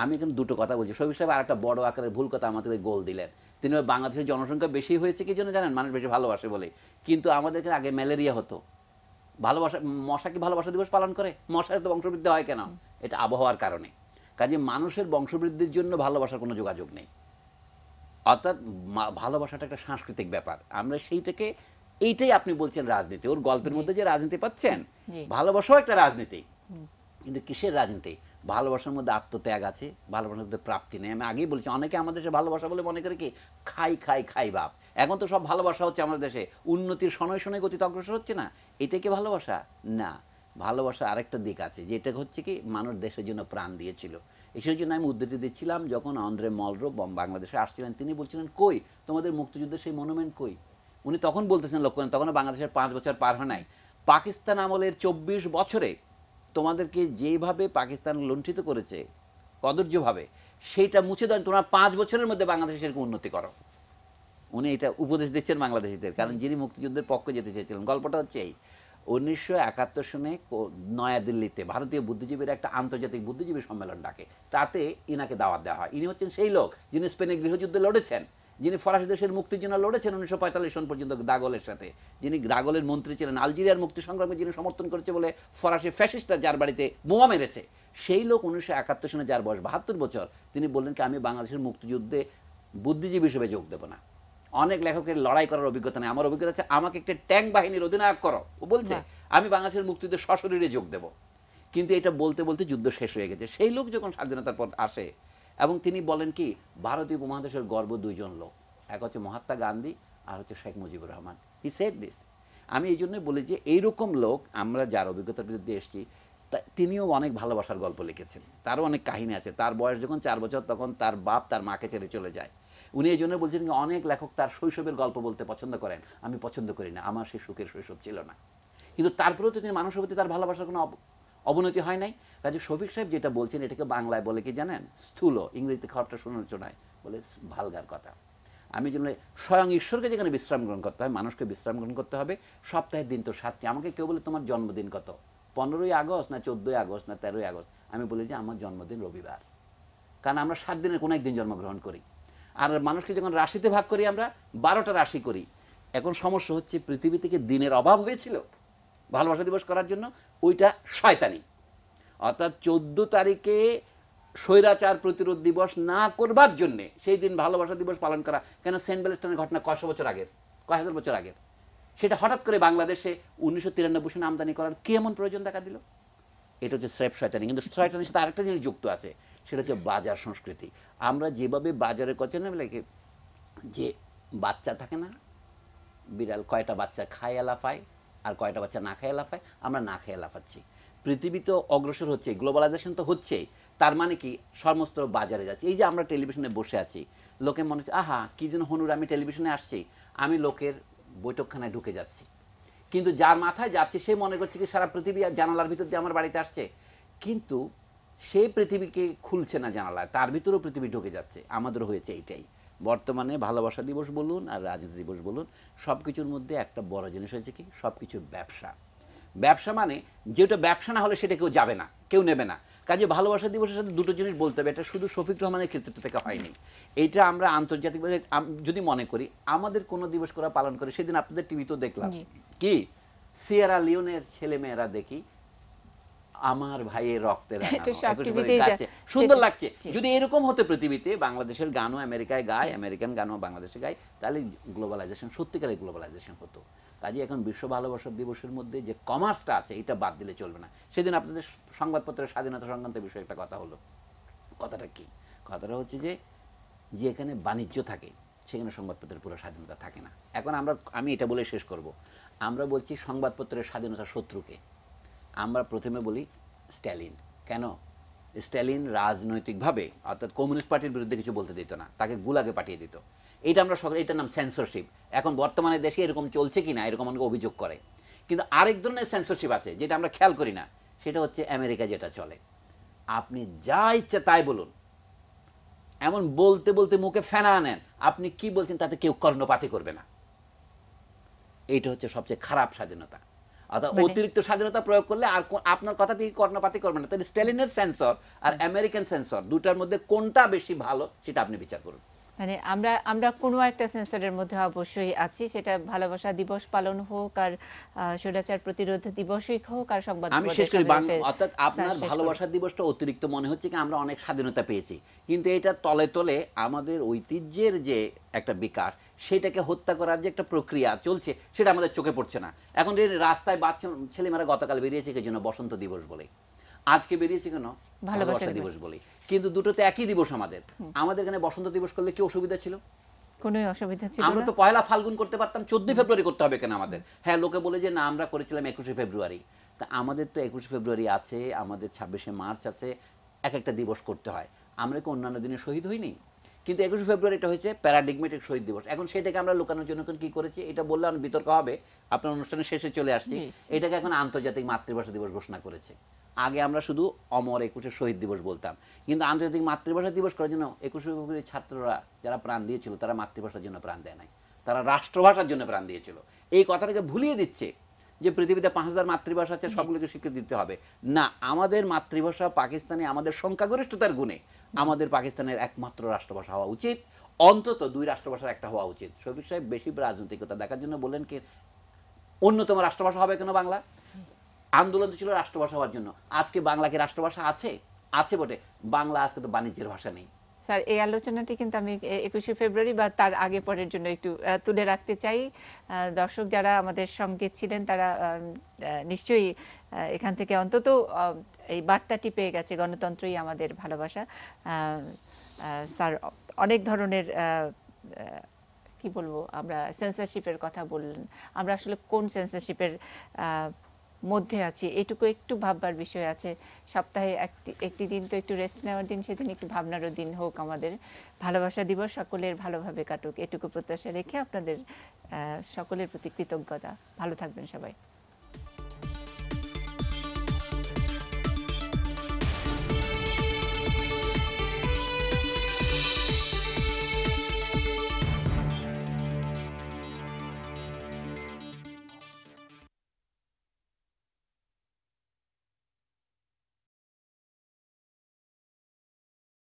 আমি এখন দুটো কথা বলছি। শফিক সাহেব আর একটা বড় আকারের ভুল কথা আমাদের গোল দিলেন। তিনি বাংলাদেশের জনসংখ্যা বেশি হয়েছে কি জন্য জানেন? মানুষ বেশি ভালোবাসে বলে। কিন্তু আমাদেরকে আগে ম্যালেরিয়া হতো, ভালোবাসা, মশা কি ভালোবাসা দিবস পালন করে? মশার তো বংশবৃদ্ধি হয় কেন? এটা আবহাওয়ার কারণে। কাজে মানুষের বংশবৃদ্ধির জন্য ভালোবাসার কোনো যোগাযোগ নেই। অর্থাৎ ভালোবাসাটা একটা সাংস্কৃতিক ব্যাপার, আমরা সেইটাকে, এইটাই আপনি বলছেন রাজনীতি। ওর গল্পের মধ্যে যে রাজনীতি পাচ্ছেন, ভালোবাসাও একটা রাজনীতি, কিন্তু কিসের রাজনীতি? ভালোবাসার মধ্যে আত্মত্যাগ আছে, ভালোবাসার মধ্যে প্রাপ্তি নেই। আমি আগেই বলেছি, অনেকে আমাদের দেশে ভালোবাসা বলে মনে করে কি খাই খাই খাই বাপ। এখন তো সব ভালোবাসা হচ্ছে আমাদের দেশে, উন্নতির শনয় শনয় গতিতে অগ্রসর হচ্ছে না, এটা কি ভালোবাসা? না। ভালোবাসা আরেকটা দিক আছে, যেটা হচ্ছে কি মানুষ দেশের জন্য প্রাণ দিয়েছিল। সেই জন্য আমি উদ্ধৃতি দিচ্ছিলাম, যখন আন্দ্রে মলরো বাংলাদেশে আসছিলেন, তিনি বলছিলেন কই তোমাদের মুক্তিযুদ্ধের সেই মনুমেন্ট কই? উনি তখন বলতেছেন, লক্ষ্য করেন, তখনও বাংলাদেশের 5 বছর পার হয় নাই। পাকিস্তান আমলের 24 বছরে তোমাদেরকে যেভাবে পাকিস্তান লুণ্ঠিত করেছে কদর্যভাবে, সেইটা মুছে দেন, তোমরা 5 বছরের মধ্যে বাংলাদেশের এরকম উন্নতি করো। উনি এটা উপদেশ দিচ্ছেন বাংলাদেশিদের, কারণ যিনি মুক্তিযুদ্ধের পক্ষে যেতে চেয়েছিলেন। গল্পটা হচ্ছে এই, 1971 সনে নয়াদিল্লিতে ভারতীয় বুদ্ধিজীবীর একটা আন্তর্জাতিক বুদ্ধিজীবী সম্মেলন ডাকে, তাতে ইনাকে দাওয়াত দেওয়া হয়। ইনি হচ্ছেন সেই লোক যিনি স্পেনের গৃহযুদ্ধে লড়েছেন, যিনি ফরাসি দেশের মুক্তির জন্য লড়েছেন 1945 সন পর্যন্ত দাগলের সাথে, যিনি দাগলের মন্ত্রী ছিলেন, আলজেরিয়ার মুক্তি সংগ্রামে যিনি সমর্থন করেছে বলে ফরাসি ফ্যাসিস্টরা যার বাড়িতে বোমা মেরেছে, সেই লোক 1971 সনে, যার বয়স 72 বছর, তিনি বললেন কি আমি বাংলাদেশের মুক্তিযুদ্ধে বুদ্ধিজীবী হিসেবে যোগ দেবো না। অনেক লেখকের লড়াই করার অভিজ্ঞতা নেই, আমার অভিজ্ঞতা আছে, আমাকে একটা ট্যাঙ্ক বাহিনীর অধিনায়ক করো। ও বলছে আমি বাংলাদেশের মুক্তিযুদ্ধে সশরীরে যোগ দেব। কিন্তু এটা বলতে বলতে যুদ্ধ শেষ হয়ে গেছে। সেই লোক যখন স্বাধীনতার পর আসে, এবং তিনি বলেন কি ভারতীয় উপমহাদেশের গর্ব 2 জন লোক, এক হচ্ছে মহাত্মা গান্ধী, আর হচ্ছে Sheikh Mujibur Rahman. He said this. আমি এই জন্যই বলি যে এইরকম লোক আমরা যার অভিজ্ঞতার বিরুদ্ধে এসেছি, তিনিও অনেক ভালোবাসার গল্প লিখেছেন, তারও অনেক কাহিনী আছে। তার বয়স যখন 4 বছর, তখন তার বাপ তার মাকে ছেড়ে চলে যায়। উনি এই জন্য বলছেন যে অনেক লেখক তার শৈশবের গল্প বলতে পছন্দ করেন, আমি পছন্দ করি না, আমার সেই সুখের শৈশব ছিল না। কিন্তু তারপরেও তো তিনি মানুষের প্রতি তার ভালোবাসার কোনো অবনতি হয় নাই। কাজে শফিক সাহেব যেটা বলছেন, এটাকে বাংলায় বলে কি জানেন? স্থূল। ইংরেজিতে খারাপটা শোনার চোনায় বলে ভালগার কথা। আমি জন্য স্বয়ং ঈশ্বরকে যেখানে বিশ্রাম গ্রহণ করতে হয়, মানুষকে বিশ্রাম গ্রহণ করতে হবে। সপ্তাহের দিন তো 7টি। আমাকে কেউ বলে তোমার জন্মদিন কত? 15ই আগস্ট না 14ই আগস্ট না 13ই আগস্ট? আমি বলি যে আমার জন্মদিন রবিবার, কারণ আমরা 7 দিনের কোনো একদিন জন্মগ্রহণ করি। আর মানুষকে যখন রাশিতে ভাগ করি, আমরা 12টা রাশি করি। এখন সমস্যা হচ্ছে, পৃথিবী থেকে দিনের অভাব হয়েছিল ভালোবাসা দিবস করার জন্য, ওইটা শয়তানি। অর্থাৎ 14 তারিখে স্বৈরাচার প্রতিরোধ দিবস না করবার জন্যে সেই দিন ভালোবাসা দিবস পালন করা। কেন? সেন্ট ভ্যালেন্টাইনের ঘটনা কয়শো বছর আগের, কয় হাজার বছর আগের। সেটা হঠাৎ করে বাংলাদেশে 1993 সনে আমদানি করার কি এমন প্রয়োজন দেখা দিল? এটা হচ্ছে স্রেফ শয়তানি। কিন্তু শয়তানির সাথে আরেকটা জিনিস যুক্ত আছে, সেটা হচ্ছে বাজার সংস্কৃতি। আমরা যেভাবে বাজারে কচেন লাগে, যে বাচ্চা থাকে না, বিড়াল কয়টা বাচ্চা খায় লাফায় আর কয়টা বাচ্চা না খায় লাফায়, আমরা না খেয়ে লাফাচ্ছি। পৃথিবী তো অগ্রসর হচ্ছে, গ্লোবালাইজেশন তো হচ্ছেই, তার মানে কি সমস্ত বাজারে যাচ্ছে। এই যে আমরা টেলিভিশনে বসে আছি, লোকে মনে হচ্ছে আহা কি যেন হনুর আমি টেলিভিশনে আসছি, আমি লোকের বৈঠকখানায় ঢুকে যাচ্ছি। কিন্তু যার মাথায় যাচ্ছে সে মনে করছে কি সারা পৃথিবী জানালার ভিতর দিয়ে আমার বাড়িতে আসছে, কিন্তু সে পৃথিবীকে খুলছে না জানালায়, তার ভিতরেও পৃথিবী ঢুকে যাচ্ছে। আমাদেরও হয়েছে এইটাই। বর্তমানে ভালোবাসা দিবস বলুন আর রাজনীতি দিবস বলুন, সব কিছুর মধ্যে একটা বড় জিনিস হয়েছে কি, সব কিছুর ব্যবসা। ব্যবসা মানে যেটা ব্যবসা না হলে সেটা কেউ যাবে না, কেউ নেবে না। কাজে ভালোবাসা দিবসের সাথে দুটো জিনিস বলতে হবে, এটা শুধু শফিক রহমানের ক্ষেত্রে থেকে হয়নি, এটা আমরা আন্তর্জাতিকভাবে যদি মনে করি আমাদের কোনো দিবস করা পালন করে। সেদিন আপনাদের টিভিতেও দেখলাম কি সিয়েরা লিওনের ছেলে মেয়েরা দেখি আমার ভাইয়ের রক্তের গাচ্ছে, সুন্দর লাগছে। যদি এরকম হতো পৃথিবীতে, বাংলাদেশের গানও আমেরিকায় গায়, আমেরিকান গানও বাংলাদেশে গায়, তাহলে গ্লোবালাইজেশন সত্যিকারের গ্লোবালাইজেশন হতো। কাজে এখন বিশ্ব ভালোবাসা দিবসের মধ্যে যে কমার্সটা আছে এটা বাদ দিলে চলবে না। সেদিন আপনাদের সংবাদপত্রের স্বাধীনতা সংক্রান্ত বিষয়ে একটা কথা হলো। কথাটা কি? কথাটা হচ্ছে যে যেখানে বাণিজ্য থাকে সেখানে সংবাদপত্রের পুরো স্বাধীনতা থাকে না। এখন আমি এটা বলে শেষ করব। আমরা বলছি সংবাদপত্রের স্বাধীনতার শত্রুকে। আমরা প্রথমে বলি স্ট্যালিন। কেন? স্ট্যালিন রাজনৈতিকভাবে অর্থাৎ কমিউনিস্ট পার্টির বিরুদ্ধে কিছু বলতে দিত না, তাকে গুলাগে পাঠিয়ে দিত। এটা আমরা সকলে, এটার নাম সেন্সরশিপ। এখন বর্তমানে দেশে এরকম চলছে কিনা এরকম অনেকে অভিযোগ করে। কিন্তু আরেক ধরনের সেন্সরশিপ আছে যেটা আমরা খেয়াল করি না, সেটা হচ্ছে আমেরিকা যেটা চলে। আপনি যা ইচ্ছা তাই বলুন, এমন বলতে বলতে মুখে ফেনা আনেন, আপনি কি বলছেন তাতে কেউ কর্ণপাতই করবে না। এইটা হচ্ছে সবচেয়ে খারাপ স্বাধীনতা। অর্থাৎ অতিরিক্ত স্বাধীনতা প্রয়োগ করলে আর আপনার কথাতেই কর্ণপাতই করবে না। তাহলে স্ট্যালিনের সেন্সর আর আমেরিকান সেন্সর দুটার মধ্যে কোনটা বেশি ভালো সেটা আপনি বিচার করুন। মানে আমরা কোনো একটা সেন্সরের মধ্যে অবশ্যই আছি, সেটা ভালোবাসা দিবস পালন হোক আর স্বৈরাচার প্রতিরোধ দিবসই হোক আর সংবাদ। আমি শেষ করি, অর্থাৎ আপনার ভালোবাসা দিবসটা অতিরিক্ত মনে হচ্ছে কি আমরা অনেক স্বাধীনতা পেয়েছি, কিন্তু এটা তলে তলে আমাদের ঐতিহ্যের যে একটা বিকাশ সেটাকে হত্যা করার যে একটা প্রক্রিয়া চলছে সেটা আমাদের চোখে পড়ছে না। এখন রাস্তায় বাচ্চা ছেলেমেয়েরা গতকাল বেরিয়েছে কি জন্য? বসন্ত দিবস বলে। আজকে বেরিয়েছে কেন? ভালোবাসা দিবস বলে। কিন্তু দুটো তো একই দিবস। আমাদের এখানে বসন্ত দিবস করলে কি অসুবিধা ছিল? কোনো অসুবিধা ছিল না। আমরা তো পয়লা ফাল্গুন করতে পারতাম, 14 ফেব্রুয়ারি করতে হবে কেন আমাদের? হ্যাঁ, লোকে বলে যে না আমরা করেছিলাম 21 ফেব্রুয়ারি। তা আমাদের তো 21 ফেব্রুয়ারি আছে, আমাদের 26 মার্চ আছে, এক একটা দিবস করতে হয়। আমরা কি অন্যান্য দিনে শহীদ হইনি? কিন্তু 21 ফেব্রুয়ারিটা হয়েছে প্যারাডিগমেটিক শহীদ দিবস। এখন সেটাকে আমরা লুকানোর জন্য কি করেছি? এটা বললে অনেক বিতর্ক হবে, আপনার অনুষ্ঠানের শেষে চলে আসছি। এটাকে এখন আন্তর্জাতিক মাতৃভাষা দিবস ঘোষণা করেছে। আগে আমরা শুধু অমর 21 শহীদ দিবস বলতাম, কিন্তু আন্তর্জাতিক মাতৃভাষা দিবস করার জন্য 21 ফেব্রুয়ারি ছাত্ররা যারা প্রাণ দিয়েছিল তারা মাতৃভাষার জন্য প্রাণ দেয় নাই, তারা রাষ্ট্রভাষার জন্য প্রাণ দিয়েছিল। এই কথাটাকে ভুলিয়ে দিচ্ছে যে পৃথিবীতে 5000 মাতৃভাষা আছে, সবগুলোকে স্বীকৃতি দিতে হবে। না, আমাদের মাতৃভাষা পাকিস্তানে আমাদের সংখ্যাগরিষ্ঠতার গুণে আমাদের পাকিস্তানের একমাত্র রাষ্ট্রভাষা হওয়া উচিত, অন্তত 2 রাষ্ট্রভাষার একটা হওয়া উচিত। শফিক সাহেব বেশি রাজনৈতিকতা দেখার জন্য বললেন কি অন্যতম রাষ্ট্রভাষা হবে কেন বাংলা? আন্দোলন ছিল রাষ্ট্রভাষা হওয়ার জন্য। আজকে বাংলা কি রাষ্ট্রভাষা আছে? আছে বটে, বাংলা আজকে তো বাণিজ্যের ভাষা নেই। স্যার, এই আলোচনাটি কিন্তু আমি 21 ফেব্রুয়ারি বা তার আগে পরের জন্য একটু তুলে রাখতে চাই। দর্শক যারা আমাদের সঙ্গে ছিলেন তারা নিশ্চয়ই এখান থেকে অন্তত এই বার্তাটি পেয়ে গেছে, গণতন্ত্রই আমাদের ভালোবাসা। স্যার অনেক ধরনের কি বলবো, আমরা সেন্সরশিপের কথা বললেন, আমরা আসলে কোন সেন্সরশিপের মধ্যে আছি এটুকু একটু ভাববার বিষয় আছে। সপ্তাহে একটি দিন তো একটু রেস্ট নেওয়ার দিন, সেদিন একটু ভাবনারও দিন হোক আমাদের। ভালোবাসা দিবস সকলের ভালোভাবে কাটুক এটুকু প্রত্যাশা রেখে আপনাদের সকলের প্রতি কৃতজ্ঞতা। ভালো থাকবেন সবাই।